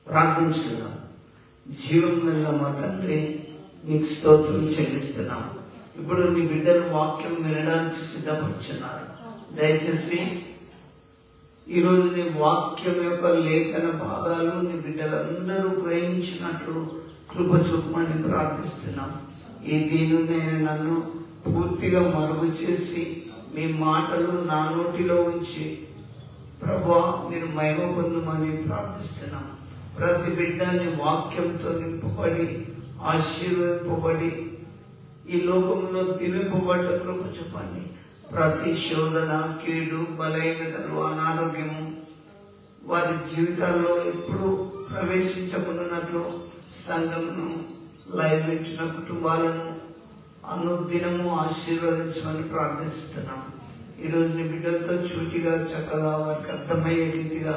ప్రార్థించుకుందాం. జీవం గల మా తండ్రి, నీకు స్తోత్రం చెల్లిస్తున్నాం. ఇప్పుడు నీ బిడ్డలు వాక్యం వినడానికి సిద్ధపరుచున్నారు. దయచేసి ఈరోజు నీ వాక్యం యొక్క లేఖన భాగాలు నీ బిడ్డలందరూ గ్రహించినట్లు కృప చూపమని ప్రార్థిస్తున్నాం. ఈ దీనిని నన్ను పూర్తిగా మరుగు చేసి మీ మాటలు నా నోటిలో ఉంచి ప్రభువా మీరు మహిమ పొందమని ప్రార్థిస్తున్నాం. ప్రతి బిడ్డని వాక్యంతో నింపబడి ఆశీర్వదింపబడి ఈ లోకంలో తిరిగిపబడ్డ కృప చూపండి. ప్రతి శోధన, కీడు, బలహీనతలు, అనారోగ్యము వారి జీవితాల్లో ఎప్పుడు ప్రవేశించకున్నట్లు సంఘమును లైవించిన కుటుంబాలను అనుదినము ఆశీర్వదించమని ప్రార్థిస్తున్నాం. ఈరోజు నీ బిడ్డలతో చూటిగా చక్కగా వారికి అర్థమయ్యే రీతిగా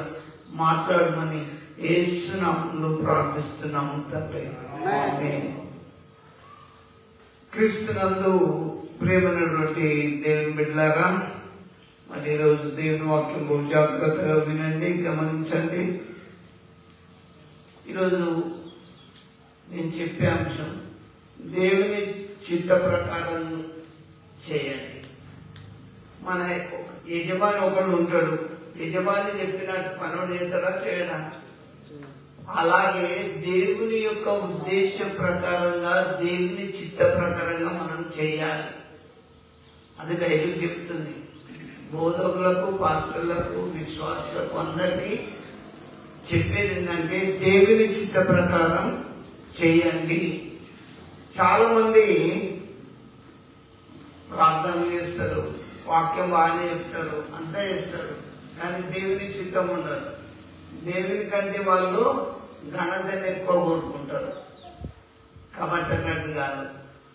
మాట్లాడమని యేసు నామములో ప్రార్థిస్తున్నాము తండ్రి. ఆమేన్. క్రీస్తునందు ప్రియమైనటువంటి దేవుని బిడ్డలారా, మరి ఈరోజు దేవుని వాక్యం బహు జాగ్రత్తగా వినండి, గమనించండి. ఈరోజు నేను చెప్పే అంశం దేవుని చిత్త ప్రకారం చేయండి. మన యజమాని ఒకడు ఉంటాడు, యజమాని చెప్పినట్టు పనులు చేస్తాడా చేయడా? అలాగే దేవుని యొక్క ఉద్దేశం ప్రకారంగా, దేవుని చిత్త ప్రకారంగా మనం చేయాలి. అది బైబిల్ చెప్తుంది. బోధకులకు, పాస్టర్లకు, విశ్వాసులకు అందరికీ చెప్పేది ఏంటంటే దేవుని చిత్త ప్రకారం చేయండి. చాలా మంది ప్రార్థనలు చేస్తారు, వాక్యం బాగానే చెప్తారు, అంతా చేస్తారు, కానీ దేవుని చిత్తం ఉండదు. దేవుని కంటే వాళ్ళు ఘనతను ఎక్కువ కోరుకుంటారు. కాబట్టి అన్నట్టు కాదు.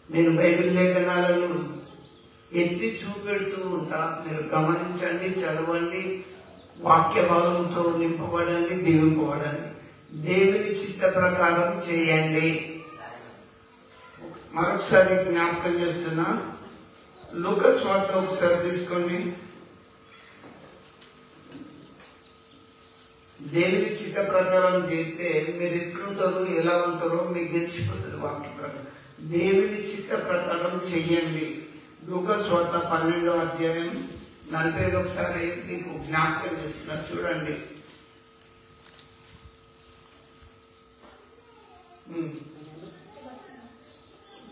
నేను బైబిల్ లేఖనాలను ఎత్తి చూపెడుతూ ఉంటా, మీరు గమనించండి, చదవండి, వాక్య భాగంతో నింపబడండి, దీవింపబడండి. దేవుని చిత్త ప్రకారం చేయండి. మరొకసారి జ్ఞాపకం చేస్తున్నా, లూకా సువార్త ఒకసారి తీసుకోండి. దేవుని చిత్త ప్రకారం చేస్తే మీరు ఎట్లుంటారో, ఎలా ఉంటారో మీకు తెలిసిపోతుంది. వాక్య ప్రకారం దేవుని చిత్త ప్రకారం చెయ్యండి. లూకా సువార్త 12వ అధ్యాయం 40 ఒకసారి మీకు జ్ఞాపకం చేస్తున్నా, చూడండి.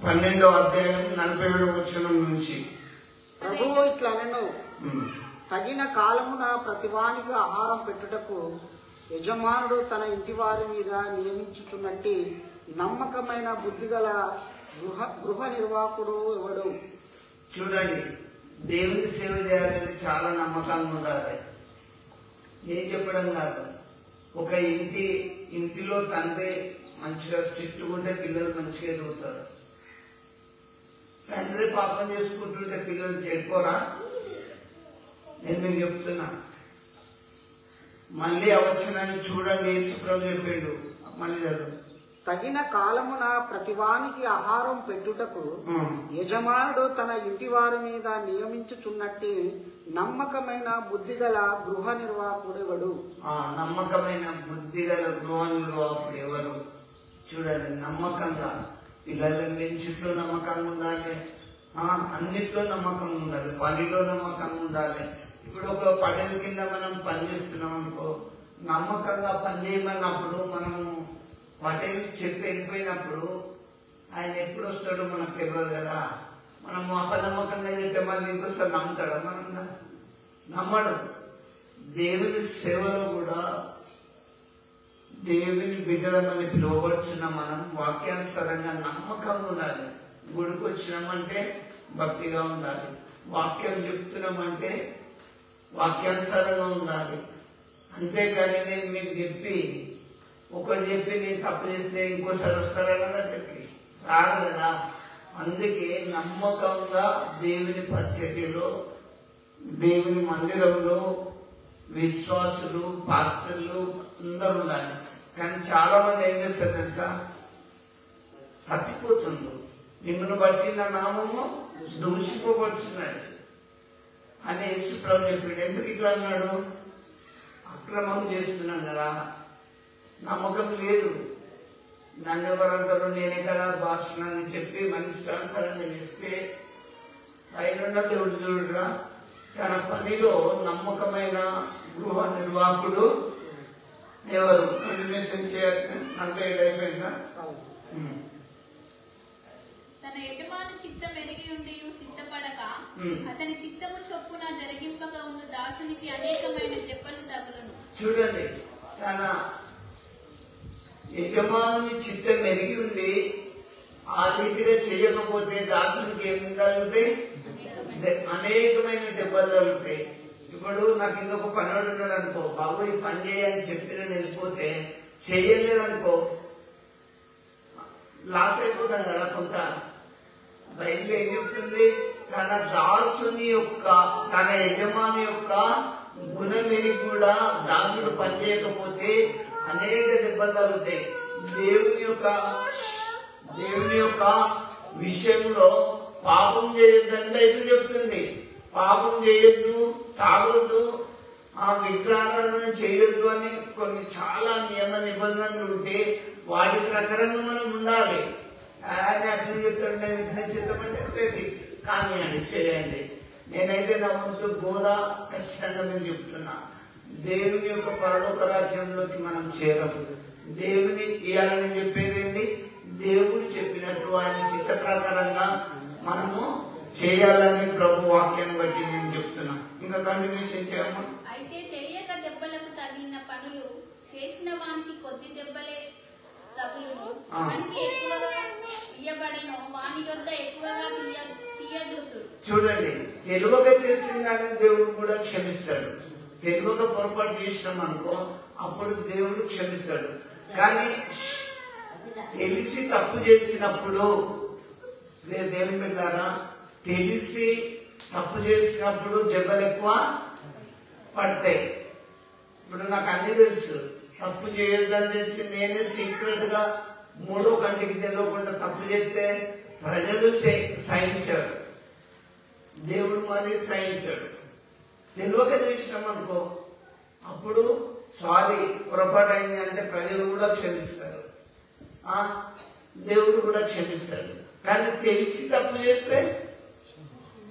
12వ అధ్యాయం 47వ వచనం నుంచి ప్రభువు ఇట్లా అనెను, తగిన కాలమున ప్రతివానికి ఆహారం పెట్టుటకు యజమానుడు తన ఇంటి వారి మీద నియమించుచున్నట్టి నమ్మకమైన బుద్ధిగల గృహ నిర్వాహకుడు ఎవడు? చూడండి, దేవుని సేవ చేయాలంటే చాలా నమ్మకంగా ఉండాలి. ఏం చెప్పడం కాదు. ఒక ఇంటిలో తండ్రి మంచిగా స్ట్రిక్ట్ ఉంటే పిల్లలు మంచిగా ఎదుగుతారు. తండ్రి పాపం చేసుకుంటుంటే పిల్లలు చెడిపోరా? నేను మీకు చెప్తున్నా. మళ్ళీ అవచనాన్ని చూడండి, యేసుప్రభు చెప్పిండు. మళ్ళీ చదువు. తగిన కాలమున ప్రతివానికి ఆహారం పెట్టుటకు యజమానుడు తన ఇంటి వారి మీద నియమించుచున్నట్టి నమ్మకమైన బుద్ధిగల గృహ నిర్వాహకుడు ఎవడు? నమ్మకమైన బుద్ధిగల గృహ నిర్వాహకుడు ఎవరు? చూడండి, నమ్మకంగా పిల్లలను పెంచుట్లో నమ్మకంగా ఉండాలి, అన్నిట్లో నమ్మకంగా ఉండాలి, పనిలో నమ్మకంగా ఉండాలి. ఇప్పుడు ఒక పటేల్ కింద మనం పనిచేస్తున్నాం అనుకో, నమ్మకంగా పనిచేయమన్నప్పుడు మనము పటేల్ చెప్పి వెళ్ళిపోయినప్పుడు ఆయన ఎప్పుడు వస్తాడో మనకు తెలియదు కదా. మనము అపనమ్మకంగా చేస్తే మళ్ళీ ఇంకోసారి నమ్ముతాడా? మనం నమ్మడు. దేవుని సేవలో కూడా దేవుని బిడ్డలమని పిలువబడుచున్న మనం వాక్యానుసారంగా నమ్మకంగా ఉండాలి. గుడికి వచ్చినామంటే భక్తిగా ఉండాలి, వాక్యం చెప్తున్నామంటే వాక్యానుసారంగా ఉండాలి. అంతేకాని నేను మీకు చెప్పి ఒకటి చెప్పి నేను తప్పు చేస్తే ఇంకోసారి వస్తారా కదా, చెప్పి రారు కదా. అందుకే నమ్మకంగా దేవుని పరిచర్యలో, దేవుని మందిరంలో విశ్వాసులు, పాస్టర్లు అందరూ ఉండాలి. కానీ చాలా మంది ఏం చేస్తారు తెలుసా? తప్పిపోతుండ్రు. నిన్ను బట్టి నా నామము దూషింపబడుచున్నది అని యేసుప్రభు చెప్పాడు. ఎందుకు ఇట్లా అన్నాడు? అక్రమం చేస్తున్నాం కదా. నమ్మకం లేదు. నన్ను ఎవరంటారు, నేనే కదా బాసునని చెప్పి మనిషి ఇష్టానుసారంగా చేస్తే పైన దేవుడు చూడరా తన పనిలో నమ్మకమైన గృహ నిర్వాహకుడు ఎవరు? కంటిన్యూషన్ చేయాలి. 47 అయిపోయిందా? తన యజమాని చిత్తం ఎరిగి ఉండి సిద్ధపడక అతని చిత్తము చొప్పున జరిగింపక ఉన్న దాసునికి అనేకమైన దెబ్బలు తగులును. చూడండి, తన యజమాని చిత్తం ఎరిగి ఉండి ఆ రీతిగా చేయకపోతే దాసునికి ఏమి తగులుతాయి? అనేకమైన దెబ్బలు తగులుతాయి. ఇప్పుడు నాకు ఇంకొక పనివాడు ఉన్నాడు అనుకో, బాబు ఈ పని చేయని చెప్పి నేను వెళ్ళిపోతే చేయలేదనుకో లాస్ అయిపోతాం కదా కొంత. బైబిల్ ఏం చెప్తుంది? తన దాసుని యొక్క తన యజమాని యొక్క గుణం ఎరిగి కూడా దాసుడు పని చేయకపోతే అనేక దెబ్బలు తగులుతాయి. దేవుని యొక్క విషయంలో పాపం చేయొద్దని బైబిల్ చెప్తుంది. పాపం చేయొద్దు, తాగొద్దు, ఆ విగ్రహారాధన చేయొద్దు అని కొన్ని చాలా నియమ నిబంధనలు ఉంటే వాటి ప్రకారంగా మనం ఉండాలి. ఆయన అట్లా చెప్తాడు, నేను ఇట్లా చేద్దామంటే కానివ్వండి, చేయండి. నేనైతే నా వంతు గోదా ఖచ్చితంగా మీరు చెప్తున్నా, దేవుని యొక్క పరలోక రాజ్యంలోకి మనం చేరము. దేవుని ఇవ్వాలని చెప్పేది ఏంటి? దేవుడు చెప్పినట్టు ఆయన చిత్త ప్రకారంగా మనము చేయాలని ప్రభు వాక్యాన్ని బట్టి నేను చెప్తున్నా. ఇంకా కంటిన్యూషన్ చేయమా? అయితే తెలియక దెబ్బలకు తగిలిన పనులు చేసిన వానికి కొద్ది దెబ్బలే తగులును. వానికి ఎక్కువగా ఇయ్యబడిన వాని వద్ద ఎక్కువగా తీయజూతుడు. చూడండి, తెలివక చేసిన దాన్ని దేవుడు కూడా క్షమిస్తాడు. తెలివక పొరపాటు చేసినాం అనుకో అప్పుడు దేవుడు క్షమిస్తాడు. కానీ తెలిసి తప్పు చేసినప్పుడు దేవుని బిడ్డలారా, తెలిసి తప్పు చేసినప్పుడు దెబ్బలు ఎక్కువ పడతాయి. ఇప్పుడు నాకు అన్ని తెలుసు, తప్పు చేయొద్దని తెలిసి నేనే సీక్రెట్ గా 3వ కంటికి తెలియకుండా తప్పు చేస్తే ప్రజలు సహించారు, దేవుడు మరి సహించాడు. తెలియక చేసినాం అనుకో అప్పుడు సారీ పొరపాటు అయింది అంటే ప్రజలు కూడా క్షమిస్తారు, దేవుడు కూడా క్షమిస్తాడు. కానీ తెలిసి తప్పు చేస్తే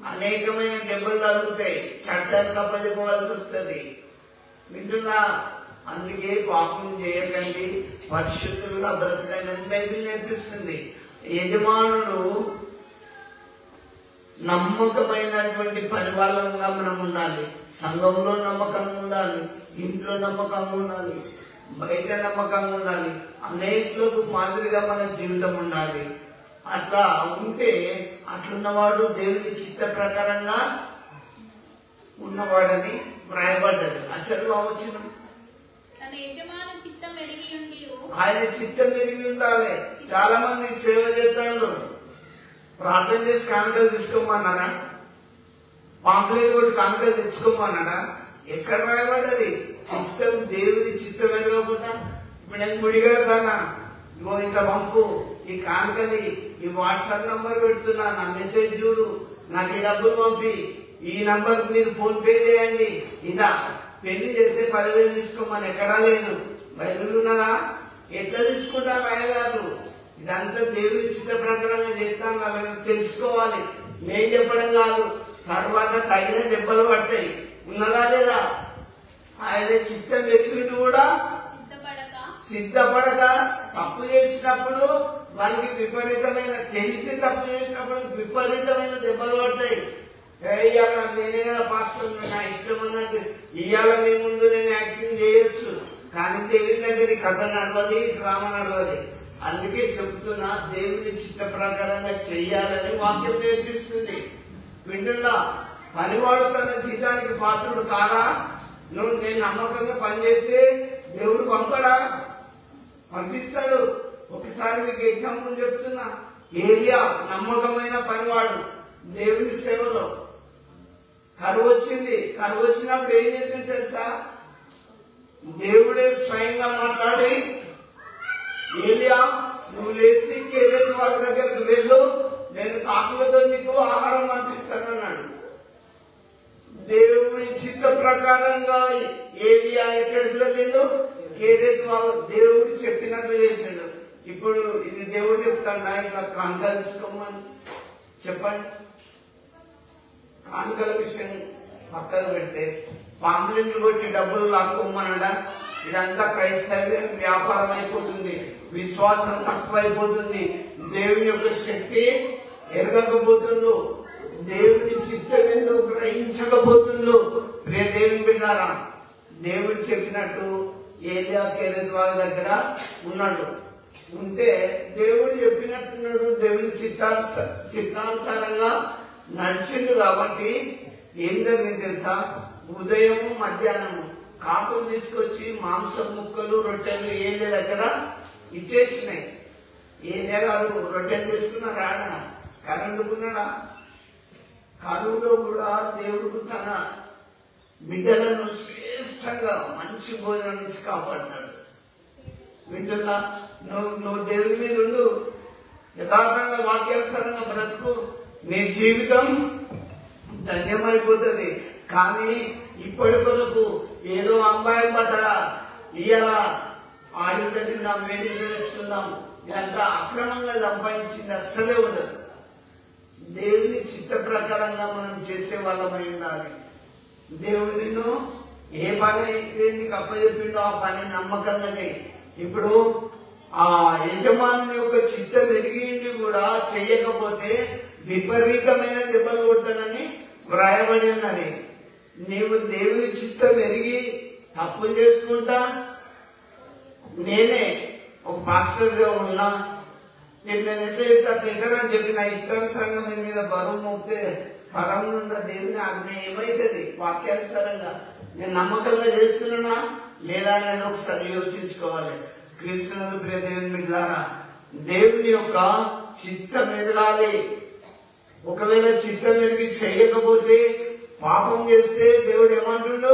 అనేకమైన దెబ్బలు తగులుతాయి, చట్టానికి అప్పచెప్పవలసి వస్తుంది. వింటున్నా? అందుకే పాపం చేయకండి, పరిశుద్ధులుగా బ్రతకండి అని బైబిల్ నేర్పిస్తుంది. యజమానుడు నమ్మకమైనటువంటి పరిపాలనగా మనం ఉండాలి. సంఘంలో నమ్మకంగా ఉండాలి, ఇంట్లో నమ్మకంగా ఉండాలి, బయట నమ్మకంగా ఉండాలి, అనేకులకు మాదిరిగా మన జీవితం ఉండాలి. అట్లా ఉంటే అట్లున్నవాడు దేవుని చిత్త ప్రకారంగా ఉన్నవాడని వ్రాయబడ్డది. అచ్చలు వచ్చిన ఆయన చిత్తం ఎరిగి ఉండాలి. చాలా మంది సేవ చేస్తారు, ప్రార్థన చేసి కానుకలు తీసుకోమన్నారా? పాంప్లెట్ కూడా కానుకలు తెచ్చుకోమన్నాడా? ఎక్కడ రాయబడ్డది? చిత్తం, దేవుని చిత్తం ఎరగకుండా. ఇప్పుడు నేను గుడి కడతానా, ఇగో ఇంత పంపు, ఈ కానుకని ఈ వాట్సాప్ నంబర్ పెడుతున్నా, నా మెసేజ్ చూడు, నాకు ఈ డబ్బులు పంపి, ఈ నంబర్ మీరు ఫోన్ పే చేయండి, ఇదా పెళ్లి చేస్తే 10,000 తీసుకోమని ఎక్కడా లేదు. బైబిల్ ఉన్నదా? ఎట్లా తీసుకుంటారు అయ్యగారు? ఇదంతా దేవుని చిత్త ప్రకారంగా చేస్తాను తెలుసుకోవాలి. నేను చెప్పడం కాదు, తర్వాత తగిన దెబ్బలు పడతాయి. ఉన్నదా లేదా? ఆయన చిత్తం ఎరిగిండు కూడా సిద్ధపడక తప్పు చేసినప్పుడు వారికి విపరీతమైన, తెలిసి తప్పు చేసినప్పుడు విపరీతమైన దెబ్బలు పడతాయి. ఇవాళ నేనే కదా పాస్టర్, నా ఇష్టం అన్నట్టు ఇవాళ మీ ముందు నేను యాక్టింగ్ చేయొచ్చు, కానీ దేవుని దగ్గర కథ నడవది, డ్రామా నడవది. అందుకే చెప్తున్నా, దేవుని చిత్త ప్రకారంగా చెయ్యాలని వాక్యం నేర్పిస్తుంది. వింటున్నా? పనివాడు తన జీతానికి పాత్రుడు కాదా? నేను నమ్మకంగా పనిచేస్తే దేవుడు పంపడా? పంపిస్తాడు. ఒకసారి మీకు ఎగ్జాంపుల్ చెప్తున్నా. ఏలియా నమ్మకమైన పనివాడు, దేవుని సేవలో కరువు వచ్చింది. కరువు వచ్చినప్పుడు ఏం చేసింది తెలుసా? దేవుడే స్వయంగా మాట్లాడి, ఏలియా నువ్వు లేచి కేరేది వాళ్ళ దగ్గరకు వెళ్ళు, నేను కాకులతో నీకు ఆహారం పంపిస్తానన్నాడు. దేవుని చిత్త ప్రకారంగా ఏలియా ఎక్కడికి వెళ్ళిండు? దేవుడు చెప్పినట్లు చేశాడు. ఇప్పుడు ఇది దేవుడు చెప్తాడా ఇట్లా కానుకలు తీసుకోమని చెప్పండి. కానుకల విషయం పక్కకు పెడితే పాంప్లెట్లు కొట్టి డబ్బులు లాక్కోమనడా? ఇదంతా క్రైస్తవ్యం వ్యాపారం అయిపోతుంది, విశ్వాసం తక్కువైపోతుంది, దేవుని యొక్క శక్తి ఎరగకపోతుండు, దేవుని చిత్తమేందో గ్రహించకపోతుండు. ప్రియ దేవుని బిడ్డారా, దేవుడు చెప్పినట్టు ఏలియా కేరెత్ వాళ్ళ దగ్గర ఉన్నాడు. ఉంటే దేవుడు చెప్పినట్టున్నాడు, దేవుని చిత్తానుసారంగా నడిచిండు. కాబట్టి ఏం జరిగింది తెలుసా? ఉదయము మధ్యాహ్నము కాకులు తీసుకొచ్చి మాంసం ముక్కలు రొట్టెలు ఏలియా దగ్గర ఇచ్చేసినాయి. ఏలియా గారు రొట్టెలు తీసుకున్నారా? ఆడ కరెంటుకున్నాడా? కరువులో కూడా దేవుడు తన బిడ్డలను శ్రేష్టంగా మంచి భోజనం నుంచి కాపాడతాడు. వింటున్నా? నువ్వు దేవుని మీద ఉండు, యథార్థంగా వాక్యానుసారంగా బ్రతుకు, నీ జీవితం ధన్యమైపోతుంది. కానీ ఇప్పటి కొరకు ఏదో అమ్మాయిల పట్టాల ఇయ్యాల ఆడింత తిందాం, వేడింత తెచ్చుకుందాం, ఇదంతా అక్రమంగా సంపాదించింది అస్సలే ఉండదు. దేవుని చిత్త ప్రకారంగా మనం చేసే వాళ్ళమై ఉండాలి. దేవుడు నిన్ను ఏ పని అయితే నీకు అప్పచెప్పిండో ఆ పని నమ్మకంగా చేయి. ఇప్పుడు ఆ యజమాని యొక్క చిత్తం ఎరిగి కూడా చెయ్యకపోతే విపరీతమైన దెబ్బలు కొడతానని వ్రాయబడి ఉన్నది. నీవు దేవుని చిత్తం ఎరిగి తప్పులు చేసుకుంటా, నేనే ఒక పాస్టర్గా ఉన్నా, నేను ఎట్లా చెప్తా తింటానని చెప్పి నా ఇష్టానుసారంగా మీ మీద బరువు మోపితే పరం నుండి దేవుని ఆజ్ఞ ఏమైతుంది? వాక్యానుసారంగా నేను నమ్మకంగా చేస్తున్నానా లేదా నేను ఒకసారి యోచించుకోవాలి. క్రీస్తునందు ప్రియ దేవుని బిడ్డలారా, దేవుని యొక్క చిత్తం ఎదగాలి. ఒకవేళ చిత్తం ఎరిగి చేయకపోతే, పాపం చేస్తే దేవుడు ఏమంటుండో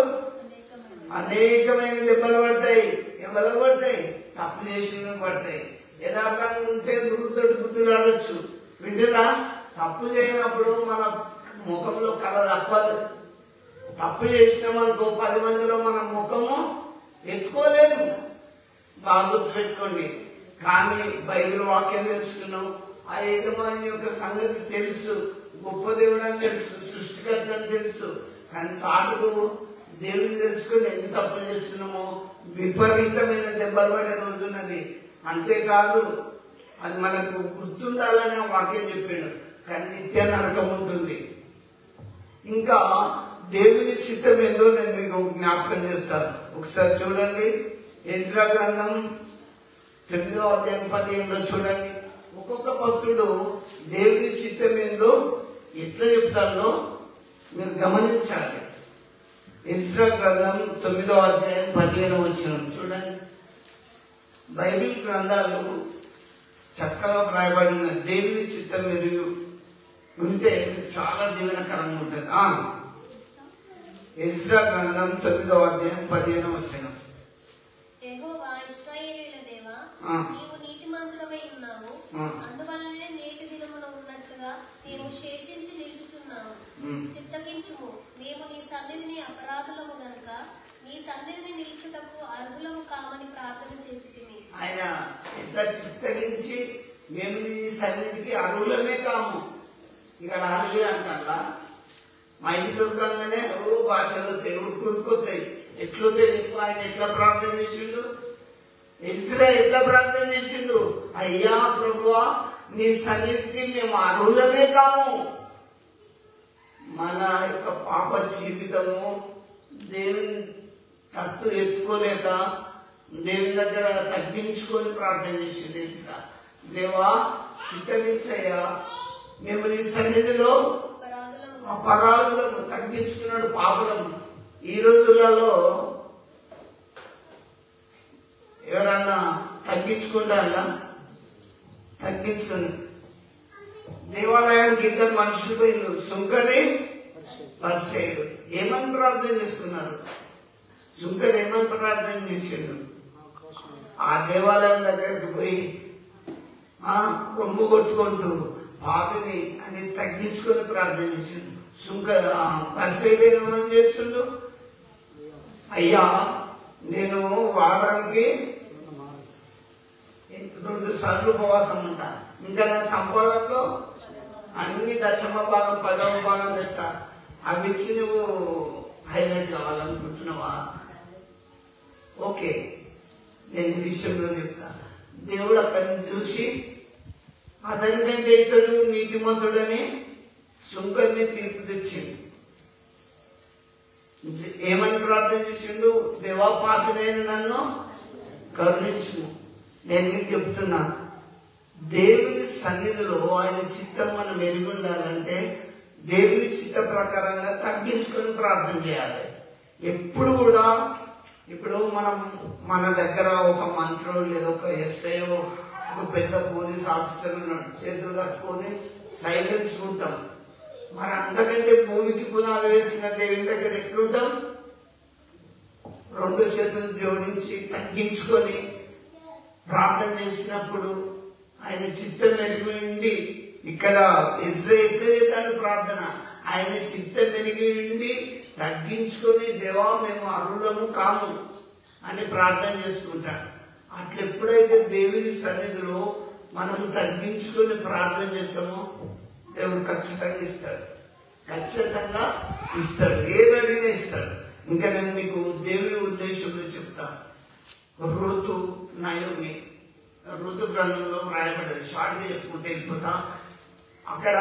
అనేకమైన దెబ్బలు పడతాయి. ఎవరు పడతాయి? తప్పు చేసిన పడతాయి. యథార్థంగా ఉంటే గురుతోటి బుద్ధులు ఆడొచ్చు. వింటున్నా? తప్పు చేయనప్పుడు మన ముఖంలో కళ తప్పదు. తప్పు చేసినామనుకో 10 మందిలో మన ముఖము ఎత్తుకోలేము. బాగా గుర్తుపెట్టుకోండి. కానీ బైబిల్ వాక్యం తెలుసుకున్నాం, ఆ యజమాని యొక్క సంగతి తెలుసు, గొప్ప దేవుడు అని తెలుసు, సృష్టికర్త అని తెలుసు. కానీ సాటుకు దేవుని తెలుసుకుని ఎన్ని తప్పులు చేస్తున్నామో విపరీతమైన దెబ్బలు పడే రోజున్నది. అంతేకాదు, అది మనకు గుర్తుండాలని ఆ వాక్యం చెప్పాడు. కానీ నిత్య నరకం ఉంటుంది. ఇంకా దేవుని చిత్తం ఏందో నేను మీకు జ్ఞాపకం చేస్తాను. ఒకసారి చూడండి, ఎజ్రా గ్రంథం 9వ అధ్యాయం 15లో చూడండి. ఒక్కొక్క భక్తుడు దేవుని చిత్తం ఏందో ఎట్లా చెప్తాడో మీరు గమనించాలి. ఎజ్రా గ్రంథం 9వ అధ్యాయం 15వ వచనం చూడండి. బైబిల్ గ్రంథాలు చక్కగా వ్రాయబడిన దేవుని చిత్తం మీరు ఉంటే చాలా దీవెనకరంగా ఉంటుంది. ఎజ్రా గ్రంథం 9వ అధ్యాయం 15వ వచనం. యెహోవా ఇశ్రాయేలీయుల దేవా, నీవు నీతిమంతుడవై ఉన్నావు, అందువలనే నేటి దినమున ఉన్నట్లుగా మేము శేషించి నిలుచుచున్నాము. చిత్తగించుము, మేము నీ సన్నిధిని అపరాధులము గనుక నీ సన్నిధిని నిలుచుటకు అర్హులము కామని ప్రార్థన చేసితిమి. ఆయన ఎంత చిత్తగించి మేము నీ సన్నిధికి అర్హులమే కాము. ఇక్కడ అర్హులే అంటల్లా మా ఇంటి దొరకంగానే భాషలు కూరుకొస్తాయి. ఎట్లుంటే ఆయన ఎట్లా ప్రార్థన చేసిండు? ఎజ్రా ఎట్లా ప్రార్థన చేసిండు? అయ్యా ప్రభువా, నీ సన్నిధికి మేము అర్హులమే కాము. మన యొక్క పాప జీవితము దేవుని తట్టు ఎత్తుకోలేక దేవుని దగ్గర తగ్గించుకొని ప్రార్థన చేసింది ఎజ్రా. దేవా చిత్తగించయ్యా, మేము నీ సన్నిధిలో అపరాధులను తగ్గించుకున్నాడు, పాపలను. ఈ రోజులలో ఎవరన్నా తగ్గించుకుంటారా? తగ్గించుకుని దేవాలయానికి 2 మనుషులు పోయిన సుంకరి పరిసేయుడు ఏమని ప్రార్థన చేసుకున్నారు? సుంకరి ఏమని ప్రార్థన చేసిండు? ఆ దేవాలయం దగ్గరికి పోయి రొమ్ము కొట్టుకుంటూ పాపిని అని తగ్గించుకొని ప్రార్థన చేసిండు. పరిసేయుడు ఏమని చేస్తుండు? అయ్యా, నేను వారానికి 2 సార్లు ఉపవాసం ఉంటా. ఇంకా నా సంపాదనలో అన్ని దశమ భాగం 10వ భాగం తెస్తా. అవి ఇచ్చి నువ్వు హైలైట్ కావాలనుకుంటున్నావా? ఓకే, నేను ఈ విషయంలో చెప్తా. దేవుడు అక్కడిని చూసి అతని కంటే ఇతడు నీతిమంతుడని సుంకర్ని తీర్పు తెచ్చింది. ఏమని ప్రార్థన చేసిండు? దేవా, పాపినైన నన్ను కరుణించుము. నేను మీకు చెప్తున్నా, దేవుని సన్నిధిలో ఆయన చిత్తం మనం ఎరిగి ఉండాలంటే దేవుని చిత్త ప్రకారంగా తగ్గించుకొని ప్రార్థన చేయాలి. ఎప్పుడు కూడా ఇప్పుడు మన దగ్గర ఒక మంత్రో లేదా ఒక ఎస్ఐ ఒక పెద్ద పోలీస్ ఆఫీసర్ చేతులు కట్టుకొని సైలెన్స్ ఉంటాం. మరి అంతకంటే భూమికి పునాది వేసిన దేవుని దగ్గర ఎట్లుంటాం? 2 చేతులు జోడించి తగ్గించుకొని ప్రార్థన చేసినప్పుడు ఆయన చిత్తం ఎరిగి ఉండి, ఇక్కడ ఇజ్రాయేలు ప్రార్థన ఆయన చిత్తం ఎరిగి ఉండి తగ్గించుకొని దేవా మేము అరులము కాము అని ప్రార్థన చేసుకుంటాడు. అట్లా ఎప్పుడైతే దేవుని సన్నిధిలో మనము తగ్గించుకొని ప్రార్థన చేస్తామో దేవుడు ఖచ్చితంగా ఇస్తాడు. ఖచ్చితంగా ఇస్తాడు. ఏదడిగినా ఇస్తాడు. ఇంకా నేను మీకు దేవుని ఉద్దేశంలో చెప్తాను. ఋతు నయోమి, ఋతు గ్రంథంలో రాయబడ్డది. షార్ట్గా చెప్పుకుంటే వెళ్ళిపోతా. అక్కడ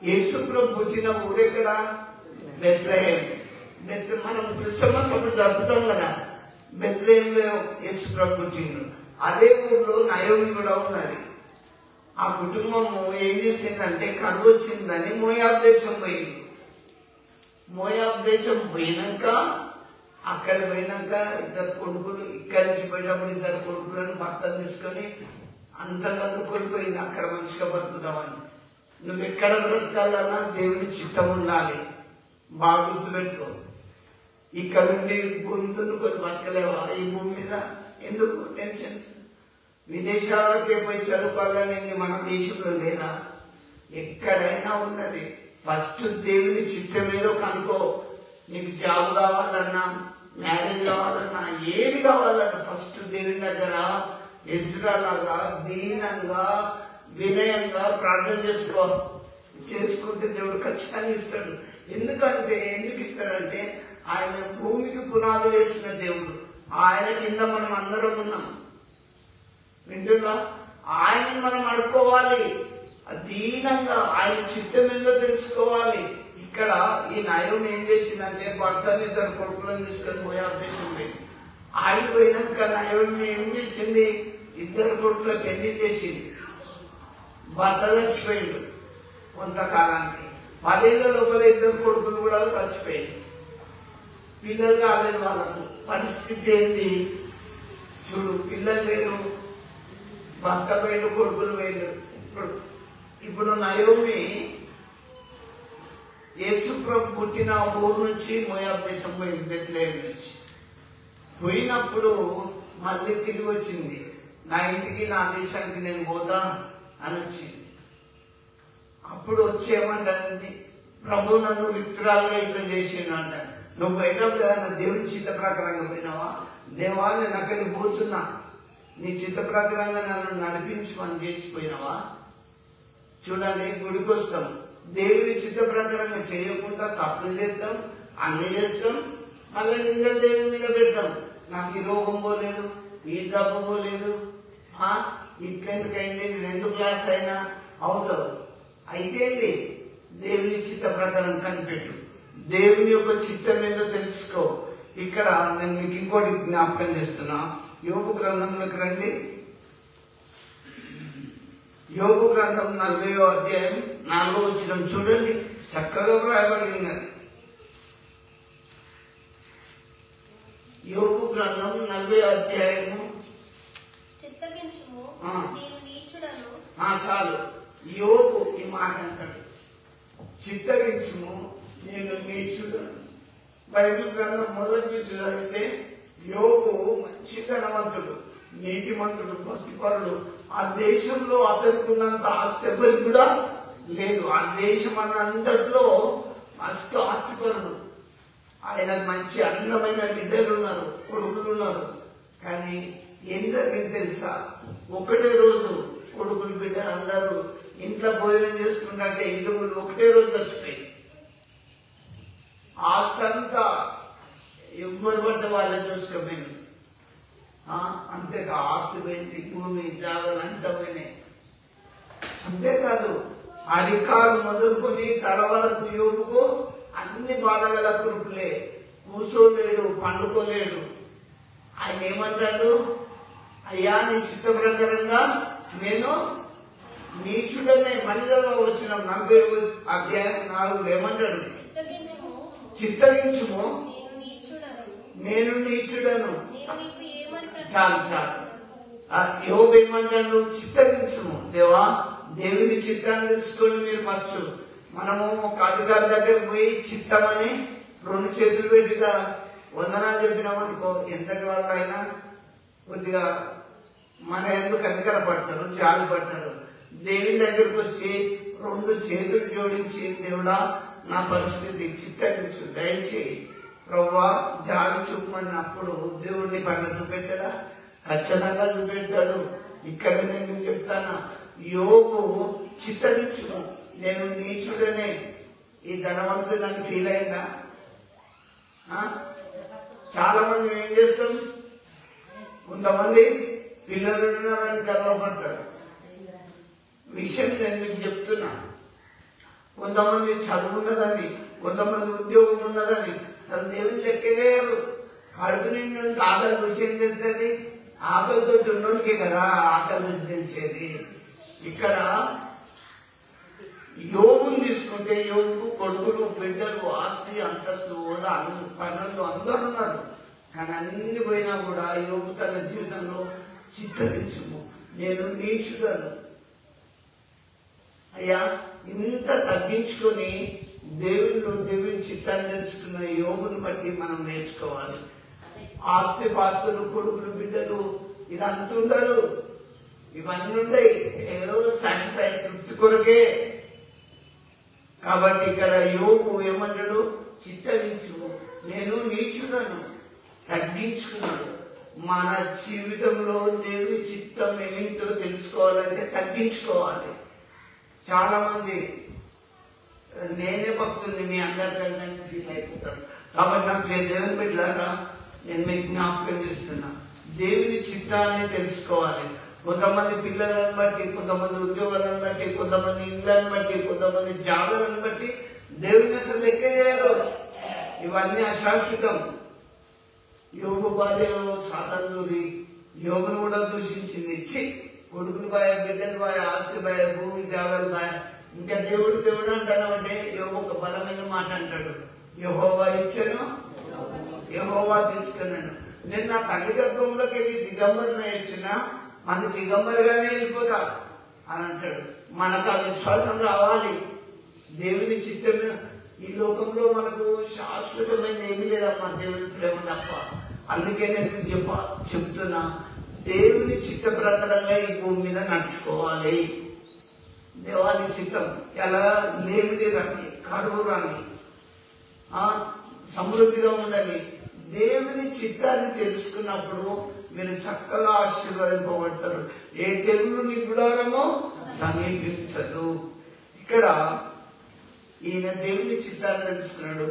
యేసుప్రభు పుట్టిన ఊరెక్కడ? బెత్లెహేం. మనం క్రిస్టమస్ అప్పుడు జరుపుతాం కదా, బెత్లెహేంలో యేసుప్రభు పుట్టిండు. అదే ఊర్లో నయోమి కూడా ఉన్నది. ఆ కుటుంబము ఏం చేసిందంటే కరువు వచ్చిందని మోయాబ్ దేశం పోయింది. మోయాబ్ దేశం పోయినాక అక్కడ పోయినాక 2 కొడుకులు, ఇక్కడి నుంచి పోయేటప్పుడు 2 కొడుకులను భర్తను తీసుకొని అంత చదువుకొని అక్కడ మంచిగా బతుకుతామని. నువ్వు ఎక్కడ బ్రతకాలన్నా దేవుని చిత్తం ఉండాలి. బాగా గుర్తుపెట్టుకో. ఇక్కడ ఉండి భూమి దున్నుకొని బతకలేవా? ఈ భూమి మీద ఎందుకు టెన్షన్స్? విదేశాలకే పోయి చదువుకోవాలనేది మన దేశంలో లేదా? ఎక్కడైనా ఉన్నది. ఫస్ట్ దేవుని చిత్తమేదో కనుకో. నీకు జాబ్ కావాలన్నా, మ్యారేజ్ కావాలన్నా, ఏది కావాలన్నా ఫస్ట్ దేవుని దగ్గర ఇజ్రాయేలుగా దీనంగా వినయంగా ప్రార్థన చేసుకుంటే దేవుడు ఖచ్చితంగా ఇస్తాడు. ఎందుకు ఇస్తాడంటే ఆయన భూమికి పునాది వేసిన దేవుడు. ఆయన కింద మనం అందరం ఉన్నాం. వింటున్నా? ఆయన మనం అడుక్కోవాలి. దీనంగా ఆయన చిత్తం ఏందో తెలుసుకోవాలి. ఇక్కడ ఈ నయోమి ఏం చేసిందంటే భర్తని 2 కొడుకులను తీసుకొని మోయాబు దేశం పోయింది. ఆగిపోయినాక నయోమి ఏం చేసింది? 2 కొడుకులకు పెళ్లి చేసింది. భర్త చచ్చిపోయిండు. కొంతకాలానికి 10 ఏళ్ల లోపల 2 కొడుకులు కూడా చచ్చిపోయింది. పిల్లలు కాలేదు వాళ్ళకు. పరిస్థితి ఏంటి చూడు. పిల్లలు లేరు, భర్త పోయిండు, కొడుకులు పోయిండు. ఇప్పుడు నయోమి యేసుప్రభు పుట్టిన ఊరు నుంచి మోయాబు దేశం పోయింది. బెత్లెహేం నుంచి పోయినప్పుడు మళ్ళీ తిరిగి వచ్చింది. నా ఇంటికి, నా దేశానికి నేను పోతా అని వచ్చింది. అప్పుడు వచ్చేమంటే ప్రభు నన్ను రిక్తురాలుగా ఇట్లా చేసిండు అంట. నువ్వు పోయినప్పుడు ఏదన్నా దేవుని చిత్త ప్రకారంగా పోయినావా? దేవా, నేను అక్కడికి పోతున్నా, నీ చిత్త ప్రకారంగా నన్ను నడిపించమని చేసిపోయినావా? చూడండి, గుడికి వస్తాం, దేవుని చిత్త ప్రకారంగా చేయకుండా తప్పులు చేస్తాం, అన్ని చేస్తాం, మళ్ళీ నిందలు దేవుని మీద పెడతాం. నాకు ఈ రోగం పోలేదు, ఈ జబ్బు పోలేదు, ఇట్లెందుకైంది, నేను ఎందుకు క్లాస్ అయినా అవుతావు. అయితే దేవుని చిత్త ప్రకారం కనిపెట్టు. దేవుని యొక్క చిత్తం ఏందో తెలుసుకో. ఇక్కడ నేను మీకు ఇంకోటి జ్ఞాపకం చేస్తున్నా. యోబు గ్రంథంలోకి రండి. యోబు గ్రంథం 40వ అధ్యాయం 4వ వచనం చూడండి. చక్కగా వ్రాయబడి ఉన్నది. యోబు గ్రంథం 40వ అధ్యాయము. చాలు. యోబు ఈ మాట అంటాడు, చిత్తగించుము, నేను నీచుడను. బైబిల్ గ్రంథం మొదటి నుంచి చదివితే యోబు మంచితనవంతుడు, నీతిమంతుడు, భక్తిపరుడు. ఆ దేశంలో అతనికి ఉన్నంత ఆస్తి ఎవరికి కూడా లేదు. ఆ దేశం అన్నంతట్లో మస్తు ఆస్తిపరుడు. ఆయనకు మంచి అందమైన బిడ్డలు ఉన్నారు, కొడుకులు ఉన్నారు. కానీ ఏం జరిగింది తెలుసా? ఒకటే రోజు కొడుకులు బిడ్డలు అందరూ ఇంట్లో భోజనం చేసుకుంటే ఇంటి ముందు ఒకటే రోజు చచ్చిపోయింది. ఆస్తంతా ఎవరు పడితే వాళ్ళని చూసుకోపోయింది. అంతేకా ఆస్తి పోయింది, భూమి జాగాలు అంతా పోయినాయి. అంతేకాదు అధికారులు మొదలుకొని తల వరకు యోగుకు అన్ని బాధగల కురుపులే. కూర్చోలేడు, పండుకోలేడు. ఆయన ఏమంటాడు? అయ్యా నీ చిత్త ప్రకారంగా నేను నీచుడనే. మనిదలో వచ్చిన 40 అధ్యాయం 4 ఏమంటాడు? చిత్తగించుము నేను నీచుడను. చాలు చాలు. యోగు ఏమంటాడు? చిత్తగించుము. దేవా, దేవుని చిత్తాన్ని తెలుసుకోండి మీరు ఫస్ట్. మనము ఒక అధికారి దగ్గర పోయి చిత్తమని 2 చేతులు పెట్టిగా వందనాలు చెప్పినామనుకో, ఎంతటి వాళ్ళు అయినా కొద్దిగా మన ఎందుకు అధికార పడతారు, జాలి పడతారు. దేవుని దగ్గరకు వచ్చి 2 చేతులు జోడించి, దేవుడా నా పరిస్థితి చిత్తగించు, దయచేయి ప్రభువా జాలి చూపమన్నప్పుడు దేవుడిని పట్ల చూపెట్టాడా? ఖచ్చితంగా చూపెడతాడు. ఇక్కడ నేను చెప్తాను, యోగు చిత్తగించుము నేను నీచుడనే. ఈ ధనవంతుడు నన్ను ఫీల్ అయిందా? చాలా మంది ఏం చేస్తాం? కొంతమంది పిల్లలు ఉన్నారని గర్వపడతారు. విషయం నేను మీకు చెప్తున్నా. కొంతమంది చదువు ఉన్నదని, కొంతమంది ఉద్యోగం ఉన్నదని అసలు దేవుని లెక్కలేరు. కడుపు నిండి ఆకలి రుచి ఏం తెలుస్తుంది? ఆకలితో ఉన్నోనికే కదా ఆకలి రుచి తెలిసేది. ఇక్కడ యోగుని తీసుకుంటే యోగుకు కొడుకులు, బిడ్డలు, ఆస్తి, అంతస్తు, హోదా, పనులు అందరు ఉన్నారు. కానీ అన్ని పోయినా కూడా యోగు తన జీవితంలో చిత్తగించుము నేను నీచుడను. అయ్యా ఇంత తగ్గించుకొని దేవుని చిత్తాన్ని తెలుసుకున్న యోగుని బట్టి మనం నేర్చుకోవాలి. ఆస్తి పాస్తులు, కొడుకులు, బిడ్డలు ఇదంతా ఉండదు. ఇవన్నీ ఉండయి, ఏదో సాటిస్ఫై తృప్తి కొరకే. కాబట్టి ఇక్కడ యోగు ఏమంటాడు? చిత్తగించు నేను నీచుడను. తగ్గించుకున్నాడు. మన జీవితంలో దేవుని చిత్తం ఏంటో తెలుసుకోవాలంటే తగ్గించుకోవాలి. చాలా మంది నేనే భక్తుల్ని మీ అందరికంటే ఫీల్ అయిపోతారు. కాబట్టి నాకు దేవుని బిడ్డలారా నేను మీకు జ్ఞాపకం చేస్తున్నా, దేవుని చిత్తాన్ని తెలుసుకోవాలి. కొంతమంది పిల్లలను బట్టి, కొంతమంది ఉద్యోగాలను బట్టి, కొంతమంది ఇళ్ళని బట్టి, కొంతమంది జాగాలను బట్టి దేవుని అసలు లెక్క చేయరు. ఇవన్నీ అశాశ్వతం. యోగు భార్యలో సాతాను యోగును కూడా దూషించింది. ఇచ్చి కొడుకులు బాయ, బిడ్డలు బాయ, ఆస్తి బాయ, భూమి జాగాలు బాయ. ఇంకా దేవుడు దేవుడు అంటానంటే యోగు ఒక బలమైన మాట అంటాడు, యెహోవా ఇచ్చాను, యెహోవా తీసుకున్నాను. నేను నా తల్లి గర్భంలోకి వెళ్ళి దిగంబరిని ఇచ్చిన మన దిగంబరిగానే వెళ్ళిపోతా అని అంటాడు. మనకు ఆ విశ్వాసం రావాలి. దేవుని చిత్తం ఈ లోకంలో మనకు శాశ్వతమైన ఏమీ లేదమ్మా, దేవుని ప్రేమ తప్ప. అందుకే నేను మీకు చెప్తున్నా, దేవుని చిత్త ప్రకారంగా ఈ భూమి మీద నడుచుకోవాలి. దేవాని చిత్తం ఎలా లేమిది రాని, కరువు రాని, సమృద్ధిగా ఉండాలి. దేవుని చిత్తాన్ని తెలుసుకున్నప్పుడు మీరు చక్కగా ఆశీర్వదింపబడతారు. ఏ తెగులు నీ గుడారమో సమీపించదు. ఇక్కడ ఈయన దేవుని చిత్తాన్ని తెలుసుకున్నాడు.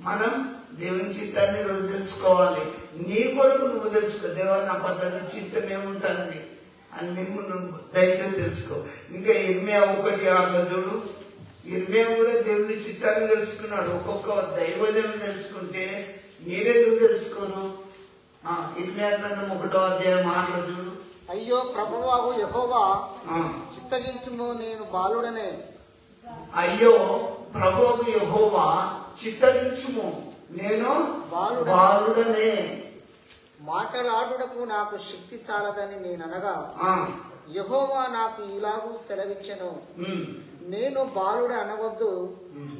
మనం దేవుని చిత్తాన్ని రోజు తెలుసుకోవాలి. నీ కొరకు నువ్వు తెలుసుకో. దేవా నా పట్ల నీ చిత్తం ఏముంటుంది అని మిమ్మల్ని దయచేసి తెలుసుకో. ఇంకా ఇర్మియా 1:6 చూడు. ఇర్మియా కూడా దేవుని చిత్తాన్ని తెలుసుకున్నాడు. ఒక్కొక్క దైవజనం తెలుసుకుంటే మీరెందుకు తెలుసుకోను? ఇర్మియా గ్రంథం 1వ అధ్యాయం 6 చూడు. అయ్యో ప్రభువాగు యెహోవా, చిత్తగించుము నేను బాలుడనే. అయ్యో ప్రభువు యెహోవా, చిత్తగించుము నేను బాలుడనే. మాటలాడుటకు నాకు శక్తి చాలదని నేననగా యెహోవా నాకు ఇలాగూ సెలవిచ్చెను, నేను బాలుడు అనవద్దు,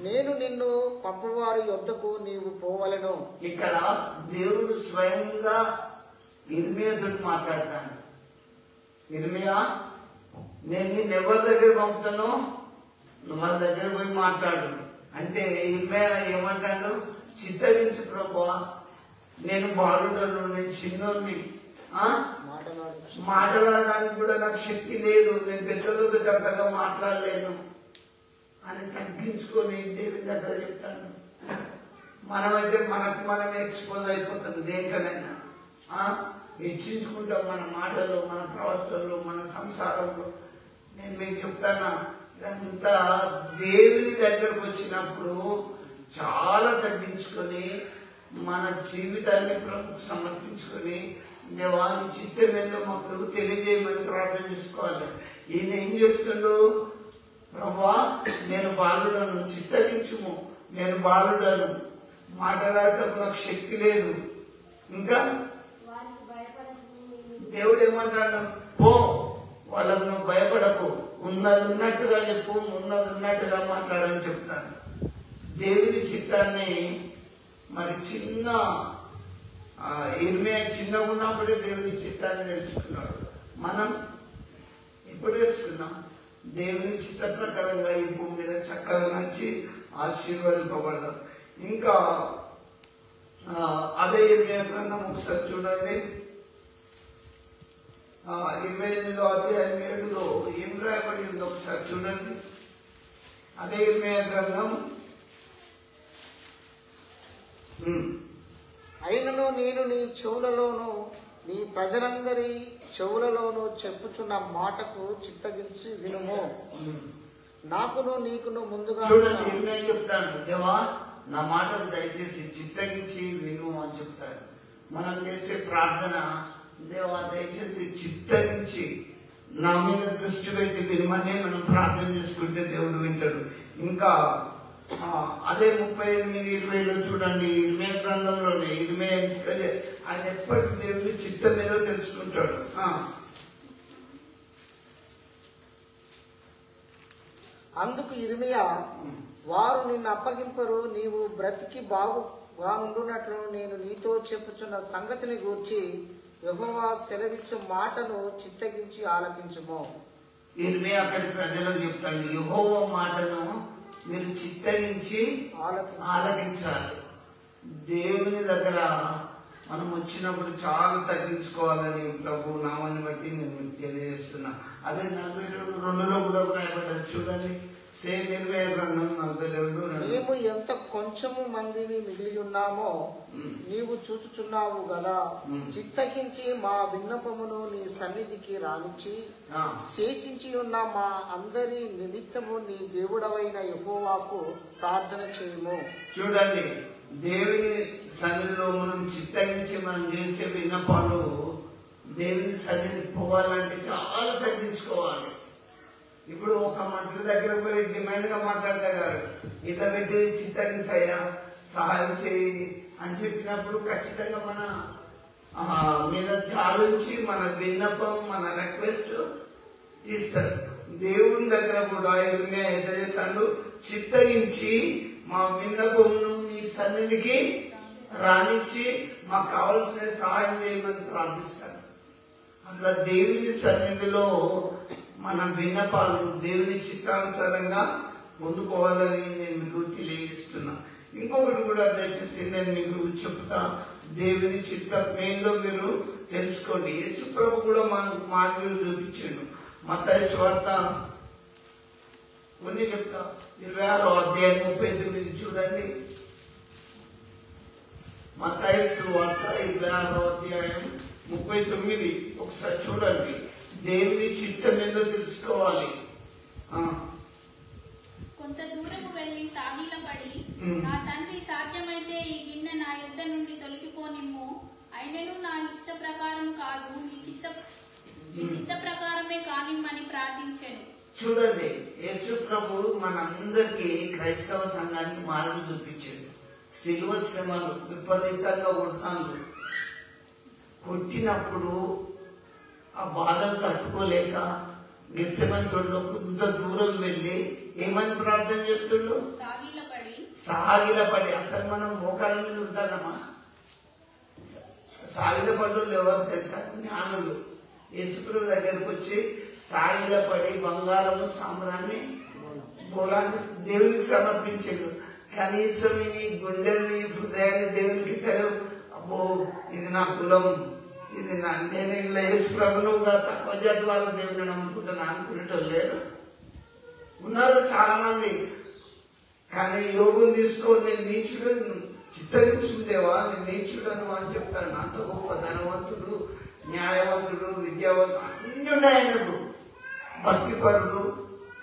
నేను నిన్ను పంపువారి యొద్దకు నీవు పోవలెను. ఇక్కడ దేవుడు స్వయంగా ఇర్మియాతో మాట్లాడతాను. ఇర్మియా, నేను నిన్ను ఎవరి దగ్గర పంపుతానో వాళ్ళ దగ్గర పోయి మాట్లాడు అంటే ఇర్మియా ఏమంటాడు? చిత్తగించు ప్రభువా, నేను బాలుడను, నేను చిన్నోని, మాట్లాడడానికి కూడా నాకు శక్తి లేదు, నేను పెద్దలతో అంతగా మాట్లాడలేను అని తగ్గించుకొని దేవుని దగ్గర చెప్తాను. మనమైతే మనకు మనమే ఎక్స్పోజ్ అయిపోతాం దేనికనైనా. హెచ్చించుకుంటాం మన మాటలు, మన ప్రవర్తనలు, మన సంసారంలో. నేను మీకు చెప్తానా, ఇదంతా దేవుని దగ్గరకు వచ్చినప్పుడు చాలా తగ్గించుకొని మన జీవితాన్ని ప్రభుకు సమర్పించుకొని దేవాని చిత్తం ఏందో మాకు తెలియజేయమని ప్రార్థన చేసుకోవాలి. ఈయన ఏం చేస్తుండు? ప్రభువా, నేను బాలుడను, చిత్తగించుము, నేను బాలుడను, మాట్లాడటం నాకు శక్తి లేదు. ఇంకా దేవుడు ఏమంటాడు? పో, వాళ్ళకు నువ్వు భయపడకు, ఉన్నది ఉన్నట్టుగా చెప్పు, ఉన్నది ఉన్నట్టుగా మాట్లాడని చెప్తాను. దేవుని చిత్తాన్ని మరి ఇర్మియా చిన్నగా ఉన్నప్పుడే దేవుని చిత్తాన్ని తెలుసుకున్నాడు. మనం ఎప్పుడు తెలుసుకున్నాం? దేవుని చిత్త ప్రకారంగా ఈ భూమి మీద చక్కగా నడిచి ఆశీర్వదింపబడదాం. ఇంకా అదే ఇర్మియా గ్రంథం ఒకసారి చూడండి. 28వ అధ్యాయం 7లో ఏం రాయబడి ఉందో ఒకసారి చూడండి. అదే ఇర్మియా గ్రంథం. అయినను నేను నీ చెవులలోను నీ ప్రజలందరి చెవులలోను చెప్పుచున్న మాటకు చిత్తగించి వినుము. నాకును నీకును ముందుగా చూడండి, ఇర్మియా చెప్తాడు, దేవా నా మాటలు దయచేసి చిత్తగించి విను అని చెప్తాడు. మనం చేసే ప్రార్థన, దేవా దయచేసి చిత్తగించి నా మీద దృష్టి పెట్టి వినమని మనం ప్రార్థన చేసుకుంటే దేవుడు వింటాడు. ఇంకా అదే 38:20లో చూడండి, ఇర్మియా గ్రంథంలోనే ఇర్మియా ఆయన ఎప్పటికీ దేవుని చిత్తం మీద తెలుసుకుంటాడు. అందుకు ఇర్మియా, వారు నిన్ను అప్పగింపరు, నీవు బ్రతికి బాగుగా ఉండునట్లు నేను నీతో చెప్పుచున్న సంగతిని గూర్చి యెహోవా సెలవిచ్చు మాటను చిత్తగించి ఆలకించుము. ఇర్మియా అక్కడి ప్రజలకు చెప్తాడు, యెహోవా మాటను మీరు చిత్తగించి ఆలకించాలి. దేవుని దగ్గర మనం వచ్చినప్పుడు చాలా తగ్గించుకోవాలని ప్రభు నామాన్ని బట్టి నేను మీకు తెలియజేస్తున్నా. అదే 42:2లో కూడా రాయబడ్డది చూడండి. సేమ్ ఇర్మియా గ్రంథం 42:2. మేము ఎంత కొంచెము మందిని మిగిలి ఉన్నామో నీవు చూచుచున్నావు గదా, చిత్తగించి మా విన్నపమును నీ సన్నిధికి రానిచ్చి శేషించి ఉన్న మా అందరి నిమిత్తము నీ దేవుడవైన యెహోవాకు ప్రార్థన చేయము. చూడండి, దేవుని సన్నిధిలో మనం చిత్తగించి మనం చేసే విన్నపాలు దేవుని సన్నిధికి పోవాలంటే చాలా తగ్గించుకోవాలి. ఇప్పుడు ఒక మంత్రి దగ్గర పోయి డిమాండ్ గా మాట్లాడతారు, ఇట్లా పెట్టి చిత్తగించయ్యా, సహాయం చేయి అని చెప్పినప్పుడు ఖచ్చితంగా మన మీద చాలించి మన విన్నపం, మన రిక్వెస్ట్ ఇస్తారు. దేవుని దగ్గర కూడా ఎంత చేస్తాడు? చిత్తగించి మా విన్నపమును నీ సన్నిధికి రానిచ్చి మాకు కావాల్సిన సహాయం చేయమని ప్రార్థిస్తాడు. అట్లా దేవుని సన్నిధిలో మన విన్నపాలు దేవుని చిత్తానుసారంగా పొందుకోవాలని నేను మీకు తెలియజేస్తున్నా. ఇంకొకటి కూడా దయచేసి నేను మీకు చెప్తా, దేవుని చిత్తం ఏందో మీరు తెలుసుకోండి. యేసు ప్రభు కూడా మనకు మాదిరి చూపించాడు. మత్తయి సువార్త కొన్ని చెప్తా, 26వ అధ్యాయం 39 చూడండి. మత్తయి సువార్త 26వ అధ్యాయం 39 ఒకసారి చూడండి. దేవుని చిత్తం ఏందో తెలుసుకోవాలి. కొంత దూరము వెళ్లి సాగిలపడి, నా తండ్రి సాధ్యమైతే ఈ గిన్నె నా యొద్ద నుండి తొలగిపోనిమ్ము, అయినను నా ఇష్ట ప్రకారం కాదు నీ చిత్త ప్రకారమే కానిమ్మని ప్రార్థించాను. చూడండి, యేసు ప్రభు మనందరికీ క్రైస్తవ సంఘానికి మార్గం చూపించాడు. శిలువ శ్రమలు విపరీతంగా కొడతాను, కొట్టినప్పుడు ఆ బాధలు తట్టుకోలేక గెత్సెమనే తోటలో కొంత దూరం వెళ్ళి ఏమని ప్రార్థన చేస్తుండు? సాగిలపడి. అసలు మనం మోకాల మీద ఉంటానమ్మా. సాగిలపడులు ఎవరు తెలుసా? జ్ఞానులు. యేసుప్రభు దగ్గరకు వచ్చి సాగిలపడి బంగారము సామ్రాన్ని బోలాన్ని దేవునికి సమర్పించాడు. కనీసం ఈ గుండెని హృదయాన్ని దేవునికి తెలవు. అబ్బో ఇది నా కులం, ఇది నేను ఇలా యేసు ప్రభువుగా తక్కువ జాతి వాళ్ళ దేవుని నమ్ముకుంటాను అనుకునేటోళ్ళు లేరు, ఉన్నారు చాలా మంది. కానీ యోగుని తీసుకొని నేను నీచుడను చిత్తరించుదేవా, నేను నీచుడను అని చెప్తాను. అంత గొప్ప ధనవంతుడు, న్యాయవంతుడు, విద్యావంతుడు అన్ని ఉన్నాయి ఆయనకు, భక్తిపరుడు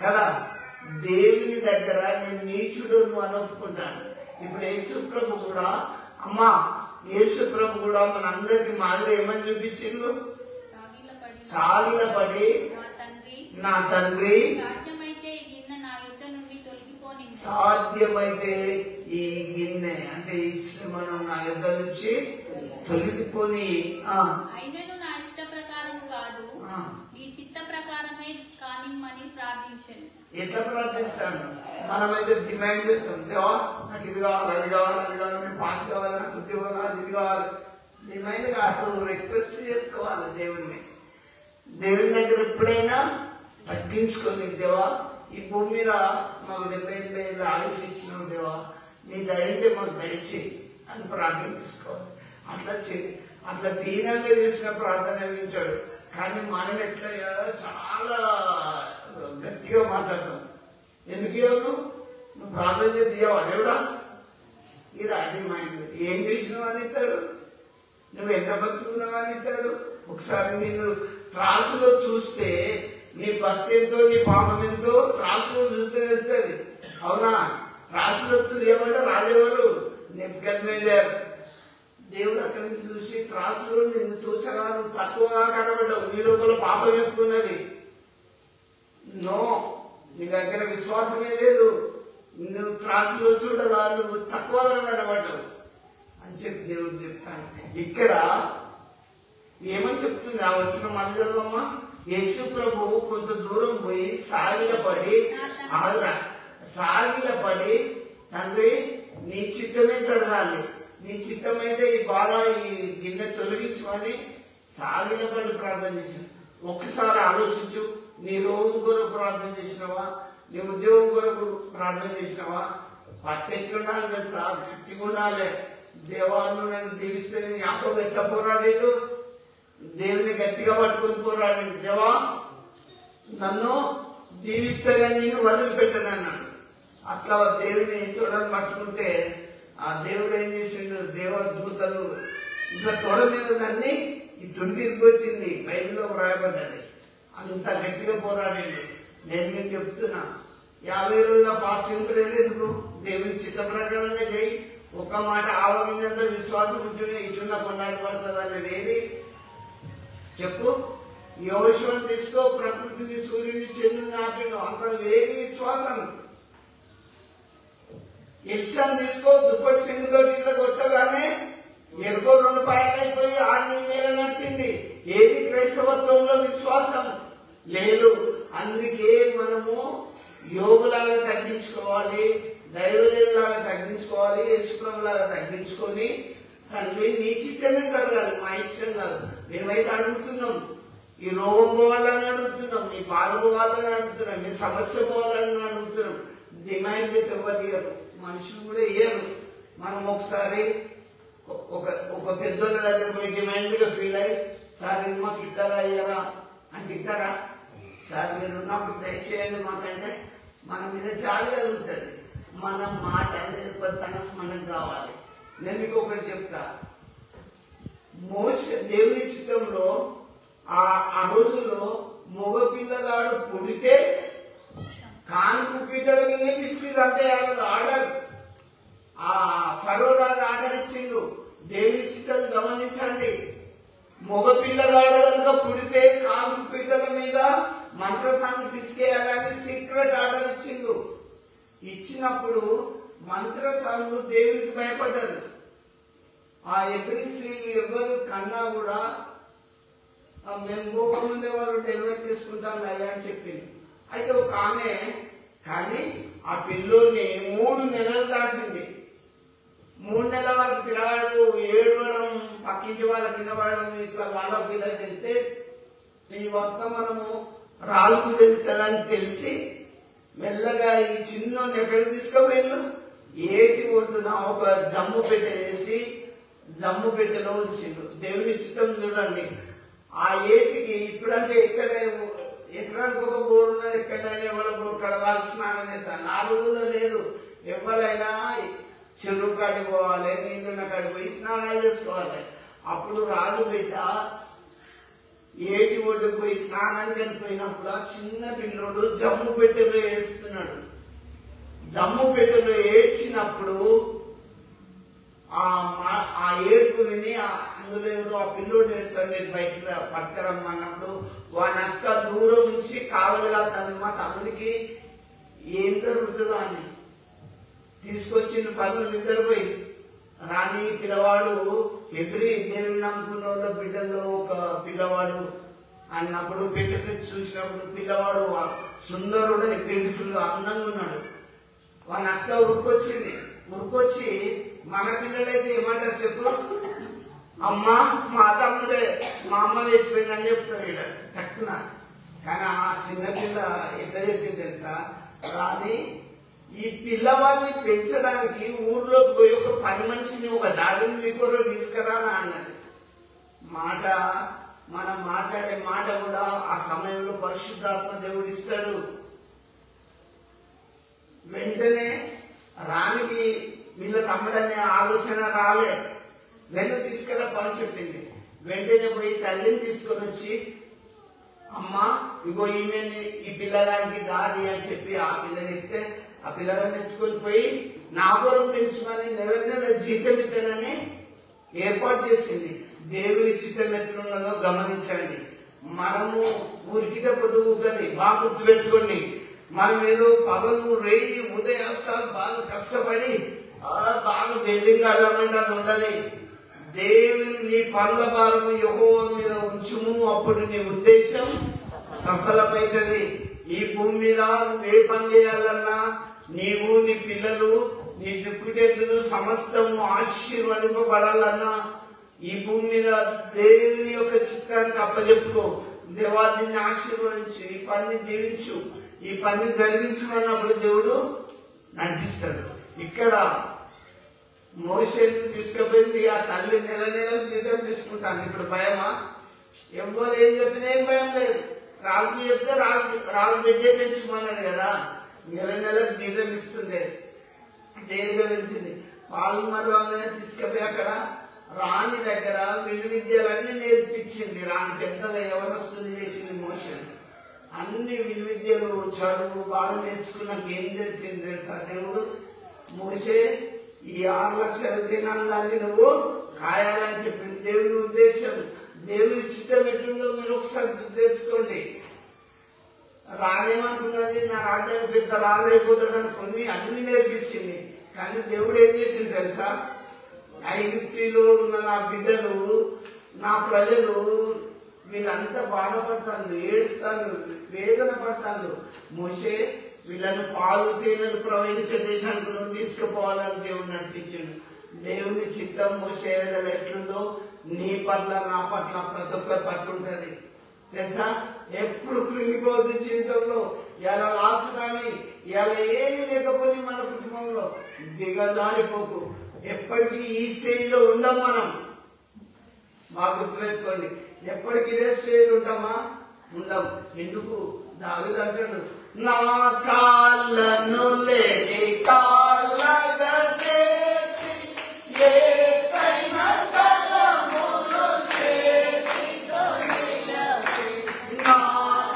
కదా. దేవుని దగ్గర నేను నీచుడును అని ఒప్పుకుంటాను. ఇప్పుడు యేసు ప్రభు కూడా అమ్మా యేసు ప్రభు కూడా మనందరికి మాదిరి ఏమని చూపించిండు? సాగిలపడి నా తండ్రి సాధ్యమైతే ఈ గిన్నె అంటే ఈ శ్రమను నా యుద్ధ నుంచి తొలగిపోని అయినను నా ఇష్ట ప్రకారం కాదు నీ చిత్త ప్రకారమే కానిమ్మని ప్రార్థించాను. ఎట్లా ప్రార్థిస్తాను? మనమైతే డిమాండ్ చేస్తాం, దేవా నాకు ఇది కావాలి, అది కావాలి, అది కావాలి, నేను పాస్ కావాలి, నాకు ఉద్యోగం కావాలి, ఇది కావాలి. డిమాండ్ కాదు, రిక్వెస్ట్ చేసుకోవాలి దేవుణ్ణి. దేవుని దగ్గర ఎప్పుడైనా తగ్గించుకొని, దేవా ఈ భూమి మీద మాకు 70 ఏళ్ళు ఆయుష్ ఇచ్చినావు దేవా, నీ దయంటే మాకు దయచేయి అని ప్రార్థన తీసుకోవాలి. అట్లా దీనంగా చేసిన ప్రార్థన వింటాడు. కానీ మనం ఎట్లా చాలా గట్టిగా మాట్లాడతాం. ఎందుకు ఇవ్వను? నువ్వు ప్రార్థన చేసి ఇవ్వవా దేవుడా? ఇది అది మైండ్. ఏం చేసినావు అని ఇస్తాడు, నువ్వు ఎంత భక్తి ఉన్నావు అని ఇస్తాడు. ఒకసారి నిన్ను త్రాసులో చూస్తే నీ భక్తి ఎంతో నీ పాపం ఎంతో త్రాసులో చూస్తే తెలుస్తుంది. అవునా? త్రాసులో ఏమంటే రాజెవరు? నెబుకద్నెజర్. దేవుడు అక్కడి నుంచి చూసి త్రాసులో నిన్ను తూచగా నువ్వు తక్కువగా కనబడ్డావు, నీ లోపల పాపం ఎక్కువ ఉన్నది, నో నీ దగ్గర విశ్వాసమే లేదు, నువ్వు త్రాసులో చూడగా నువ్వు తక్కువగా కనబడ్డావు అని చెప్పి దేవుడు చెప్తాను. ఇక్కడ ఏమని చెప్తుంది ఆ వచ్చిన మందిరమ్మ? యేసు ప్రభు కొంత దూరం పోయి సాగిలపడి తండ్రి నీ చిత్తమే జరగాలి, నీ చిత్తమైతే ఈ బాధ ఈ గిన్నె తొలగించమని సాగిలపడి ప్రార్థన చేశాను. ఒక్కసారి ఆలోచించు, నీ రోజు కొరకు ప్రార్థన చేసినావా, నీ ఉద్యోగం కొరకు ప్రార్థన చేసినావా? పట్టెట్లుండాలి తెలుసా? గట్టిగా ఉండాలి. దేవాన్ని నన్ను దీవిస్తే యాకోబు ఎట్లా పోరాడాడు? దేవుని గట్టిగా పట్టుకుని పోరాడాడు. దేవా నన్ను దీవిస్తే కానీ నేను వదిలిపెట్టాను అన్నాడు. అట్లా దేవుని తొడని పట్టుకుంటే ఆ దేవుడు ఏం చేసిండు? దేవదూతలు ఇంకా తొడ మీద దాన్ని ఈ తుండి పెట్టింది, బైబిల్లో వ్రాయబడ్డది. అంత గట్టిగా పోరాడిండు. నేను మీకు చెప్తున్నా, 50 రోజుల ఫాస్టింగ్ లేదు ఎందుకు? దేవుని చిత్త ప్రకారంగా చేయి. ఒక మాట ఆవగిందంత విశ్వాసం ఉంటుండే ఇటున్న కొన్నాడబడుతుంది అనేది ఏది చెప్పు? యోషువని తీసుకో, ప్రకృతిని సూర్యుని చంద్రుని ఆపిండు, అంత వేడి విశ్వాసం. ఎల్షాన్ తీసుకో, దుప్పటి సింగుతో ఇట్లా కొట్టగానే ఎరుకో 2 పాయలు అయిపోయి 6 నెలలు నడిచింది. ఏది క్రైస్తవత్వంలో విశ్వాసం లేదు. అందుకే మనము యోగులాగా తగ్గించుకోవాలి, దైవజనులాగా తగ్గించుకోవాలి, యేసుప్రభులాగా తగ్గించుకొని తండ్రి నీ చిత్తమే జరగాలి, మా ఇష్టం కాదు. మేమైతే అడుగుతున్నాం, ఈ రోగం పోవాలని అడుగుతున్నాం, నీ బాధ పోవాలని అడుగుతున్నాం, నీ సమస్య పోవాలని అడుగుతున్నాం. డిమాండ్ అయితే ఇవ్వరు, మనుషులు కూడా ఇయ్యరు. మనం ఒకసారి ఒక పెద్దోళ్ళ దగ్గర పోయి డిమాండ్గా ఫీల్ అయ్యి, సార్ ఇది మాకు ఇస్తారా అయ్యారా అంటే ఇస్తారా? సార్ మీరు ఉన్నప్పుడు దయచేయండి మాకంటే మన మీద జాలి కలుగుతుంది. మన మాట నేర్పడతనం మనకు కావాలి. నేను మీకు ఒకటి చెప్తా, మోషే దేవుని చిత్తంలో ఆ రోజుల్లో మగ పిల్లగాడు పుడితే కానుక పీటల మీద తీసుకు చంపేయాలి ఆర్డర్. ఆ ఫరో రాజు ఆర్డర్ ఇచ్చిండు. దేవుని చిత్తం గమనించండి, మగ పిల్లగాడు కనుక పుడితే కానుక పీటల మీద మంత్రసాన్ని పిసికేయాలని సీక్రెట్ ఆర్డర్ ఇచ్చిండు. ఇచ్చినప్పుడు మంత్రసానులు దేవుడికి భయపడ్డారు. ఆ ఎబ్రీ స్త్రీలు ఎవరు కన్నా కూడా మేము పోకముందే వాళ్ళు డెలివరీ తీసుకుంటాం అయ్యా అని చెప్పింది. అయితే ఒక ఆమె కానీ ఆ పిల్లోని 3 నెలలు దాచింది. 3 నెలల వరకు పిల్లవాడు ఏడవడం, పక్కింటి వాళ్ళ కింద పడడం, ఇట్లా వాళ్ళ పిల్లలు వెళ్తే ఈ మొత్తం మనము రాజుకు తెలుస్తుందని తెలిసి మెల్లగా ఈ చిన్నోని ఎక్కడికి తీసుకుపోయిండు? ఏటి ఒడ్డున ఒక జమ్ము పెట్టె వేసి జమ్ము పెట్టెలో ఉంచిండు. దేవుని చిత్తం చూడండి. ఆ ఏటికి ఇప్పుడంటే ఎకరానికి ఒక బోర్ ఉన్నది. ఎక్కడైనా ఎవరు బోర్ కడగాలి, స్నానం చేస్తారు. 4 లేదు. ఎవరైనా చెరువు కాడికి పోవాలి, నీళ్ళున్న కాడికి పోయి స్నానాలు చేసుకోవాలి. అప్పుడు రాజు బిడ్డ ఏటి ఒడ్డుకు పోయి స్నానానికి వెళ్ళిపోయినప్పుడు ఆ చిన్న పిల్లోడు జమ్ము పెట్టెలో ఏడుస్తున్నాడు. జమ్ము పెట్టెలో ఏడ్చినప్పుడు ఆ ఏడుపు విని అందులో ఎవరు ఆ పిల్లోడు ఏడుస్తాడు, నేను బయటకు పట్టుకరమ్మన్నప్పుడు వాని అక్క దూరం నుంచి కావలిగా మా తమ్ముడికి ఏం జరుగుతుందో అని తీసుకొచ్చిన పనులు ఇద్దరు పోయి రాణి పిల్లవాడు ఎబ్రి దేవుని నమ్ముకున్న వాళ్ళ బిడ్డల్లో ఒక పిల్లవాడు అన్నప్పుడు పెట్టె చూసినప్పుడు పిల్లవాడు సుందరుడు, బ్యూటిఫుల్ గా అందంగా ఉన్నాడు. వాని అక్క ఉరికొచ్చింది. ఉరికొచ్చి మన పిల్లలైతే ఏమంటారు చెప్పు, అమ్మా మా తమ్ముడే మా అమ్మ పెట్టిపోయిందని చెప్తాడు ఈడ తక్కువ. కానీ ఆ చిన్నపిల్ల ఎట్లా చెప్పింది తెలుసా, రాని ఈ పిల్లవాడిని పెంచడానికి ఊర్లోకి పోయి ఒక 10 మనిషిని ఒక దాడిని మీకు తీసుకురా అన్నది. మాట మనం మాట్లాడే మాట కూడా ఆ సమయంలో పరిశుద్ధాత్మ దేవుడు ఇస్తాడు. వెంటనే రానికి వీళ్ళకి అమ్మడనే ఆలోచన రాలే. వెన్ను తీసుకురా పని చెప్పింది. వెంటనే పోయి తల్లిని తీసుకొని వచ్చి, అమ్మా ఇగో ఈమెని ఈ పిల్లగానికి దాది అని చెప్పి ఆ పిల్ల చెప్తే ఆ పిల్లగాన్ని ఎత్తుకొని పోయి నా కొరకు పెంచుమని నెల జీతం ఇస్తానని ఏర్పాటు చేసింది. దేవుని చిత్తం ఎట్లున్నదో గమనించండి. మనము ఊరికితే పొద్దుగు కదా, బాగా గుర్తుపెట్టుకోండి. మనం ఏదో పగలు రేయి ఉదయాస్తాలు బాగా కష్టపడి బాగా బిల్డింగ్ అడగమంటే అది ఉండదు. దేవుని నీ పనుల భారము యెహోవా మీద ఉంచుము, అప్పుడు నీ ఉద్దేశం సఫలమైతది. ఈ భూమి మీద ఏ పని చేయాలన్నా నీవు నీ పిల్లలు నీ దిక్కుటెద్దులు సమస్తము ఆశీర్వదింపబడాలన్నా ఈ భూమి మీద దేవుని యొక్క చిత్తానికి అప్పచెప్పుకో. దేవా దీన్ని ఆశీర్వదించు, ఈ పని దీవించు, ఈ పని జరిగించమన్నప్పుడు దేవుడు నడిపిస్తాడు. ఇక్కడ మోషేని తీసుకుపోయింది ఆ తల్లి నెల జీతం తీసుకుంటాను. ఇప్పుడు భయమా? ఎవరు ఏం చెప్పినా ఏం భయం లేదు. రాజు చెప్తే రాజు బిడ్డే పెంచుకున్నది కదా, నెల జీతం ఇస్తుంది. దేనిగా పెంచింది పాలు మరువంగానే తీసుకుపోయి అక్కడ రాణి దగ్గర విలువిద్యలన్నీ నేర్పించింది. రాణి పెద్దగా యవనస్తులు చేసింది మోషన్. అన్ని విలువిద్యలు చదువు బాగా నేర్చుకున్నాక ఏం తెలిసింది తెలుసా, దేవుడు మోసే ఈ 6 లక్షల దినాన్ని నువ్వు కాయాలని చెప్పింది. దేవుని ఉద్దేశం, దేవుని చిత్తం ఎట్లుందో మీరు ఒకసారి తెలుసుకోండి. రానేమనుకున్నది నా రాజ్యానికి పెద్ద రాజైపోతాడు అనుకుని అన్ని నేర్పించింది. కానీ దేవుడు ఏం చేసింది తెలుసా, ఐగుప్తులో ఉన్న నా బిడ్డలు నా ప్రజలు వీళ్ళంతా బాధపడతాను, ఏడుస్తాను, వేదన పడతాను. మోసే వీళ్ళను పాలు తేనెలు ప్రవహించే దేశానికి నువ్వు తీసుకుపోవాలని దేవుడు నడిపించాడు. దేవుని చిత్తం మోసే ఎట్లుందో నీ పట్ల నా పట్ల ప్రతి ఒక్కరి పట్ల ఉంటుంది తెలుసా. ఎప్పుడు కృంగిపోవద్దు జీవితంలో. ఇలా లాసు కానీ ఇలా ఏమీ లేకపోయి మన కుటుంబంలో దిగజారిపోకు. ఎప్పటికీ ఈ స్టేజ్ లో ఉండం మనం. బాగా గుర్తుపెట్టుకోండి, ఎప్పటికి ఇదే స్టేజ్ ఉంటామా? ఉండం. ఎందుకు? దావీదు అంటాడు, నా కాళ్ళను లేటి కాళ్ళగా చేసి ఏకైన స్థలములో చేతితో నిలపి, నా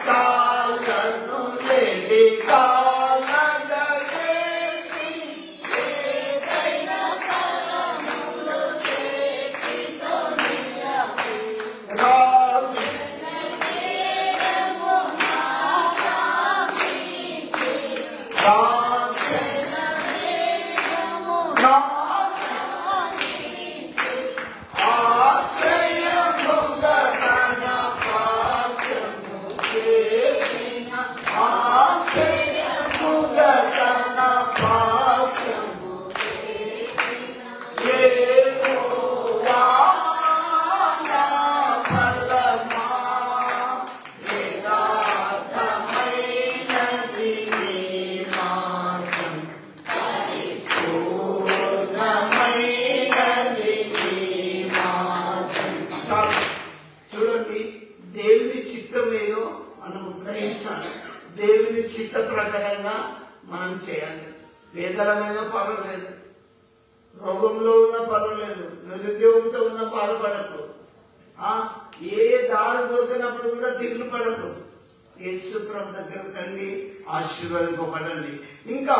కాళ్ళను లేటి కాళ్ళగా చేసి ఏకైన స్థలములో చేతితో నిలపి, దేవుని చిత్తం ఏదో మనం గ్రహించాలి. దేవుని చిత్త ప్రకారంగా మనం చేయాలి. పేదలమైన పర్వాలేదు, రోగంలో ఉన్న పర్వాలేదు, నిరుద్యోగంతో ఉన్న బాధపడకు, ఏ దారి దొరికినప్పుడు కూడా దిగులు పడకు. యేసు ప్రభు దగ్గర కండి, ఆశీర్వదింపబడండి. ఇంకా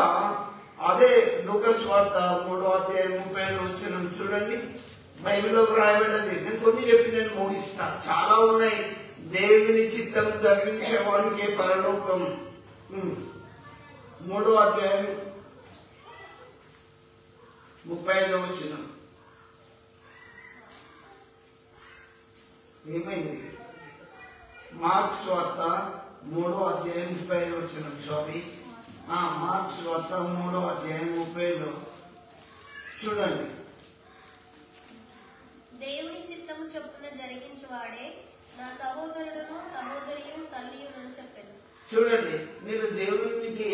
అదే లూకా సువార్త 3:35 చూడండి. బైబిల్లో వ్రాయబడింది. నేను కొన్ని చెప్పి నేను ముగిస్తా, చాలా ఉన్నాయి. దేవుని చిత్తం జరిగించేవానికి పరలోకం. 3:35 ఏమైంది? మార్క్స్ వార్త 3:35 సారీ, మార్క్స్ వార్త 3:35 చూడండి. దేవుని చిత్తము చొప్పున జరిగించువాడే నా సహోదరుడును సహోదరియు తల్లియునని చెప్పాను. చూడండి, మీరు దేవునికి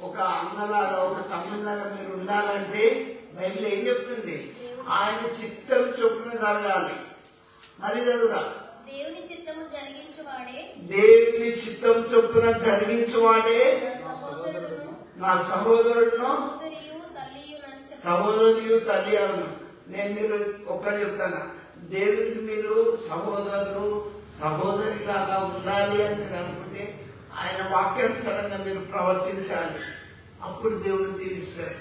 ఒక అన్నలాగా ఒక తమ్ములాగా మీరు ఉండాలంటే బైబిల్ ఏం చెప్తుంది? ఆయన చిత్తం చొప్పున జరగాలి. అది చదువురా. దేవుని చిత్తము జరిగించువాడే, దేవుని చిత్తం చొప్పున జరిగించువాడే నా సహోదరుడును సహోదరియు తల్లి అవును. నేను మీరు ఒక్కటి చెప్తాను, దేవునికి మీరు సహోదరులు సహోదరిలాగా ఉండాలి అని మీరు అనుకుంటే ఆయన వాక్యానుసారంగా మీరు ప్రవర్తించాలి. అప్పుడు దేవుడు తీరుస్తాడు.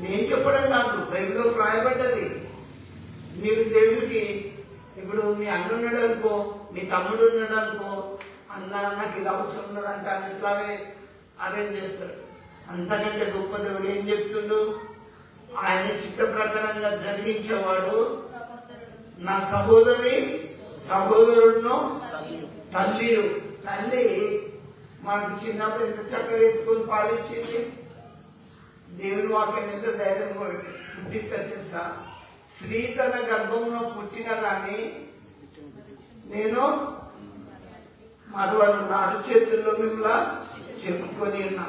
నేను చెప్పడం కాదు, బైబిల్లో రాయబడ్డది. మీరు దేవుడికి ఇప్పుడు మీ అన్న ఉన్నాడు అనుకో, మీ తమ్ముడు ఉన్నాడు అనుకో, అన్న నాకు ఇది అవసరం ఉన్నదంటే అన్నిట్లాగే అరేంజ్ చేస్తాడు. అంతకంటే గొప్ప దేవుడు ఏం చెప్తుండు? ఆయన చిత్త ప్రకారంగా జరిగించేవాడు నా సహోదరి సహోదరుడును తల్లి. తల్లి మనకు చిన్నప్పుడు ఎంత చక్కగా ఎత్తుకొని పాలించింది. దేవుని వాక్యం ఎంత ధైర్యం పుట్టిందో తెలుసా? స్త్రీ తన గర్భంలో పుట్టినా కానీ నేను మరవను, నా చేతుల్లో మిమ్మల్ని చెప్పుకొని ఉన్నా.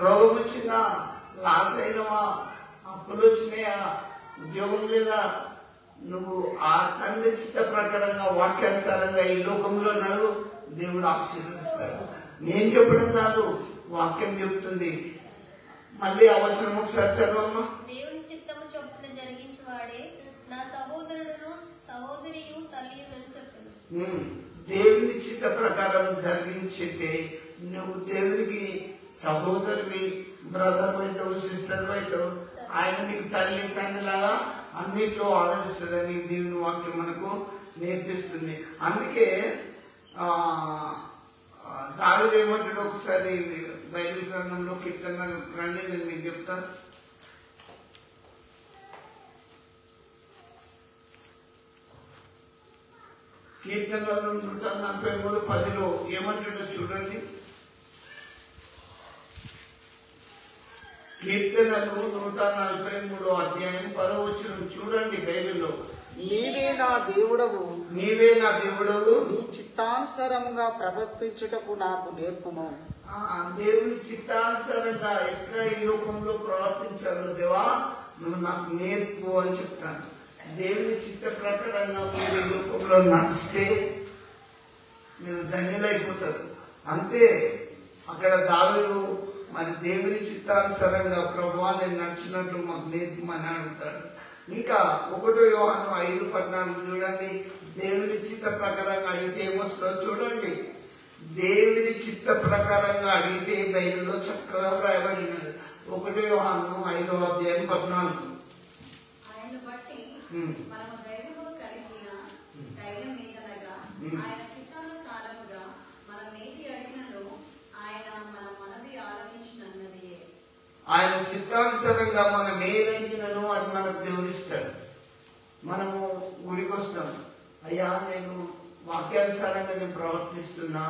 రోగం వచ్చినా, లాస్ అయినవా, అప్పులు వచ్చినాయా, ఉద్యోగం లేదా, నువ్వు ఆ తండ్రి చిత్త ప్రకారంగా వాక్యానుసారంగా ఈ లోకంలో నడువు, దేవుడు ఆశీర్వదిస్తాడు. నేను చెప్పడం కాదు, వాక్యం చెప్తుంది. మళ్ళీ అవసరం ఒకసారి చదవమ్మా. దేవుని చిత్తము చొప్పున జరిగించువాడే నా సహోదరుడును సహోదరియు తల్లియునని చెప్పాను. దేవుని చిత్త ప్రకారం జరిగించితే నువ్వు దేవునికి సహోదరువి, బ్రదర్ అవుతావు, సిస్టర్ అవుతావు. ఆయన నీకు తల్లి తండ్రిలాగా అన్నిట్లో ఆదరిస్తుందని దేవుని వాక్యం మనకు నేర్పిస్తుంది. అందుకే దావీదు ఏమంటాడు? ఒకసారి బైబిల్ గ్రంథంలో కీర్తన రండి, నేను మీకు చెప్తాను. కీర్తనలు 143:10 ఏమంటాడో చూడండి. కీర్తనలు 143:10 చూడండి బైబిల్లో. నీవే నా దేవుడవు, నీవే నా దేవుడవు, నీ చిత్తానుసారంగా ప్రవర్తించుటకు నాకు నేర్పుము. దేవుని చిత్తానుసారంగా ఎట్లా ఈ లోకంలో ప్రవర్తించాలో దేవా నువ్వు నాకు నేర్పు అని చెప్తాను. దేవుని చిత్త ప్రకారంగా మీరు ఈ లోకంలో నడిస్తే మీరు ధన్యులైపోతారు. అంతే. అక్కడ దావీదు మరి దేవుని చిత్తానుసారంగా ప్రభువా నేను నడిచినట్లు మాకు నేర్పమని అడుగుతాడు. ఇంకా 1 యోహాను 5:14 చూడండి. దేవుని చిత్త ప్రకారంగా అడిగితే ఏమొస్తుందో చూడండి. దేవుని చిత్త ప్రకారంగా అడిగితే బైబిల్లో చక్కగా వ్రాయబడినది. 1 యోహాను 5:14 ఆయన బట్టి మనము ధైర్యము కలిగిన ధైర్యం ఏదనగా ఆయన చిత్తానుసారముగా మనం ఏది అడిగినను ఆయన మన మనవి ఆలకించునన్నది. ఆయన చిత్తానుసారంగా మనం ఏది అడిగినను అది మనకు దేవుడిస్తాడు. మనము గుడికి వస్తాం, అయ్యా నేను వాక్యానుసారంగా నేను ప్రవర్తిస్తున్నా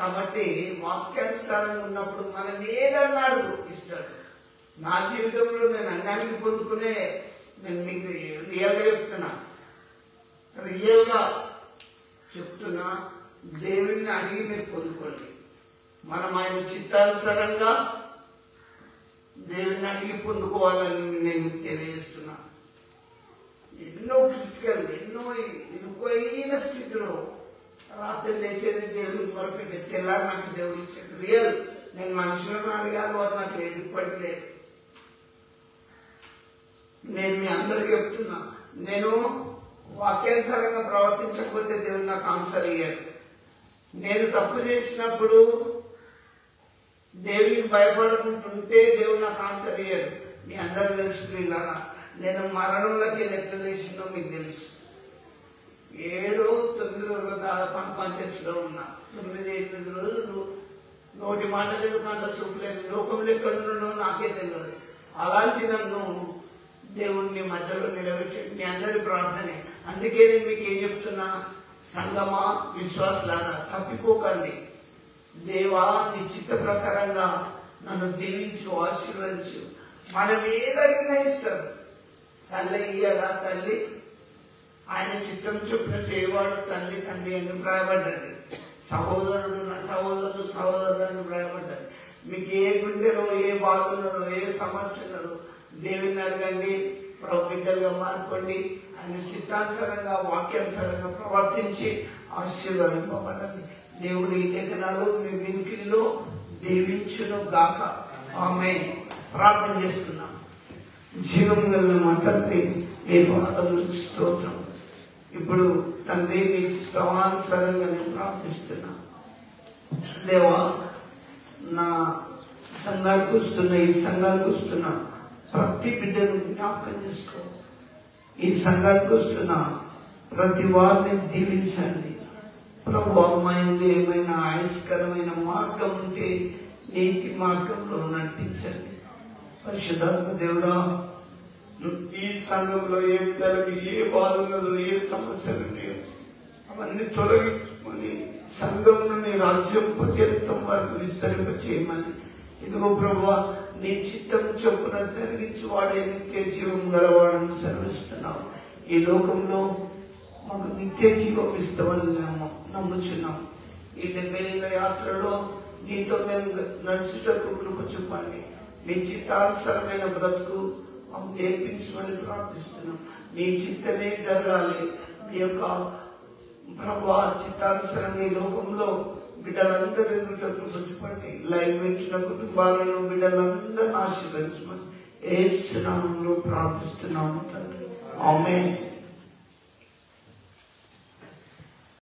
కాబట్టి వాక్యానుసారంగా ఉన్నప్పుడు మనం ఏదన్నాడు ఇస్తాడు. నా జీవితంలో నేను అన్నానికి పొందుకునే నేను మీకు రియల్గా చెప్తున్నా దేవుడిని అడిగి మీరు పొందుకోండి. మనం ఆయన చిత్తానుసారంగా దేవుడిని అడిగి పొందుకోవాలని నేను తెలియజేస్తున్నా. ఎన్నో క్రిటికల్, ఎన్నో దుఃఖమైన స్థితిలో రాత్రి లేచేది దేవుడికి మొరపెట్టేది, తెల్లారి నాకు దేవుడు ఇచ్చేది. రియల్. నేను మనుషులను అడిగాను, వారు నాకు లేదు, ఇప్పటికి లేదు. నేను మీ అందరికి చెప్తున్నా, నేను వాక్యానుసారంగా ప్రవర్తించకపోతే దేవుడు నాకు ఆన్సర్ ఇయ్యాడు. నేను తప్పు చేసినప్పుడు దేవునికి భయపడుకుంటుంటే దేవుడు నాకు ఆన్సర్ ఇయ్యాడు. మీ అందరికి తెలుసు ప్రియులారా, నేను మరణంలోకి ఎట్లా లేచిందో మీకు తెలుసు. 7-9 రోజులు దాదాపు అన్కాన్షియస్ లో ఉన్నా. 9-8 రోజులు నోటి మాట లేదు, కళ్ళ చూపు లేదు, లోకంలో ఎక్కడున్నానో నాకే తెలియదు. అలాంటి నన్ను దేవుడిని మధ్యలో నిలబెట్టాడు. మీ అందరి ప్రార్థనే. అందుకే నేను మీకు ఏం చెప్తున్నా, సంగమా విశ్వాసులారా తప్పిపోకండి. దేవా నీ చిత్త ప్రకారంగా నన్ను దీవించు, ఆశీర్వదించు. మనం ఏది అడిగినా ఇస్తాడు. తల్లి ఇయ్యదా? తల్లి ఆయన చిత్తం చొప్పున చేయవాడు తల్లి తండ్రి అని వ్రాయబడ్డది. సహోదరుడు నా సహోదరుడు సహోదరుడు అని వ్రాయబడ్డది. మీకు ఏ గుండెలో ఏ బాధ ఉన్నదో, ఏ సమస్య ఉన్నదో దేవుని అడగండి. బిడ్డలుగా మార్పండి. ఆయన చిత్తానుసారంగా వాక్యానుసారంగా ప్రవర్తించి ఆశీర్వదింపబడండి. దేవుడు ఈ లేఖనాలు మీ వినికిడిలో దీవించును గాక. ఆమేన్. ప్రార్థన చేస్తున్నాం. జీవం గల మా తండ్రి, మీ పాదములు స్తోత్రం. ఇప్పుడు తండ్రి మీ చిత్తానుసారంగా నేను ప్రార్థిస్తున్నా. దేవా, నా సంఘానికి వస్తున్న ఈ సంఘానికి వస్తున్న ప్రతి బిడ్డను జ్ఞాపకం చేసుకో. ఈ సంఘానికి వస్తున్న ప్రతి వారిని దీవించండి. ప్రభు అమ్మాయింది ఏమైనా ఆయుష్కరమైన మార్గం ఉంటే నీతి మార్గంలో నడిపించండి. పరిశుద్ధాత్మ దేవుడా, ఈ సంఘంలో ఏ బిడ్డలకి ఏ బాధ ఉన్నదో, ఏ సమస్యలు ఉన్నాయో అవన్నీ తొలగించుకొని సంఘంలో నీ రాజ్యం పర్యంతం వరకు విస్తరింప చేయమని. ఇదిగో ప్రభువా, నీ చిత్తం చొప్పున జరిగించి వాడే నిత్య జీవం గలవాడని సెలవిస్తున్నావు. ఈ లోకంలో మాకు నిత్య జీవం ఇస్తామని నమ్ముచున్నాం. ఈ 70 ఏళ్ల యాత్రలో నీతో మేము నడుచుటకు కృప చూపండి. నీ చిత్తానుసరమైన బ్రతుకు మాకు నేర్పించమని ప్రార్థిస్తున్నాం. నీ చిత్తమే జరగాలి. మీ యొక్క ప్రభు చిత్తానుసరంగా ఈ లోకంలో బిడ్డలందరూ కృప చూపండి. లైవ్ వింటున్న కుటుంబాలను బిడ్డలందరినీ ఆశీర్వదించమని యేసు నామములో ప్రార్థిస్తున్నాము తండ్రి. ఆమేన్.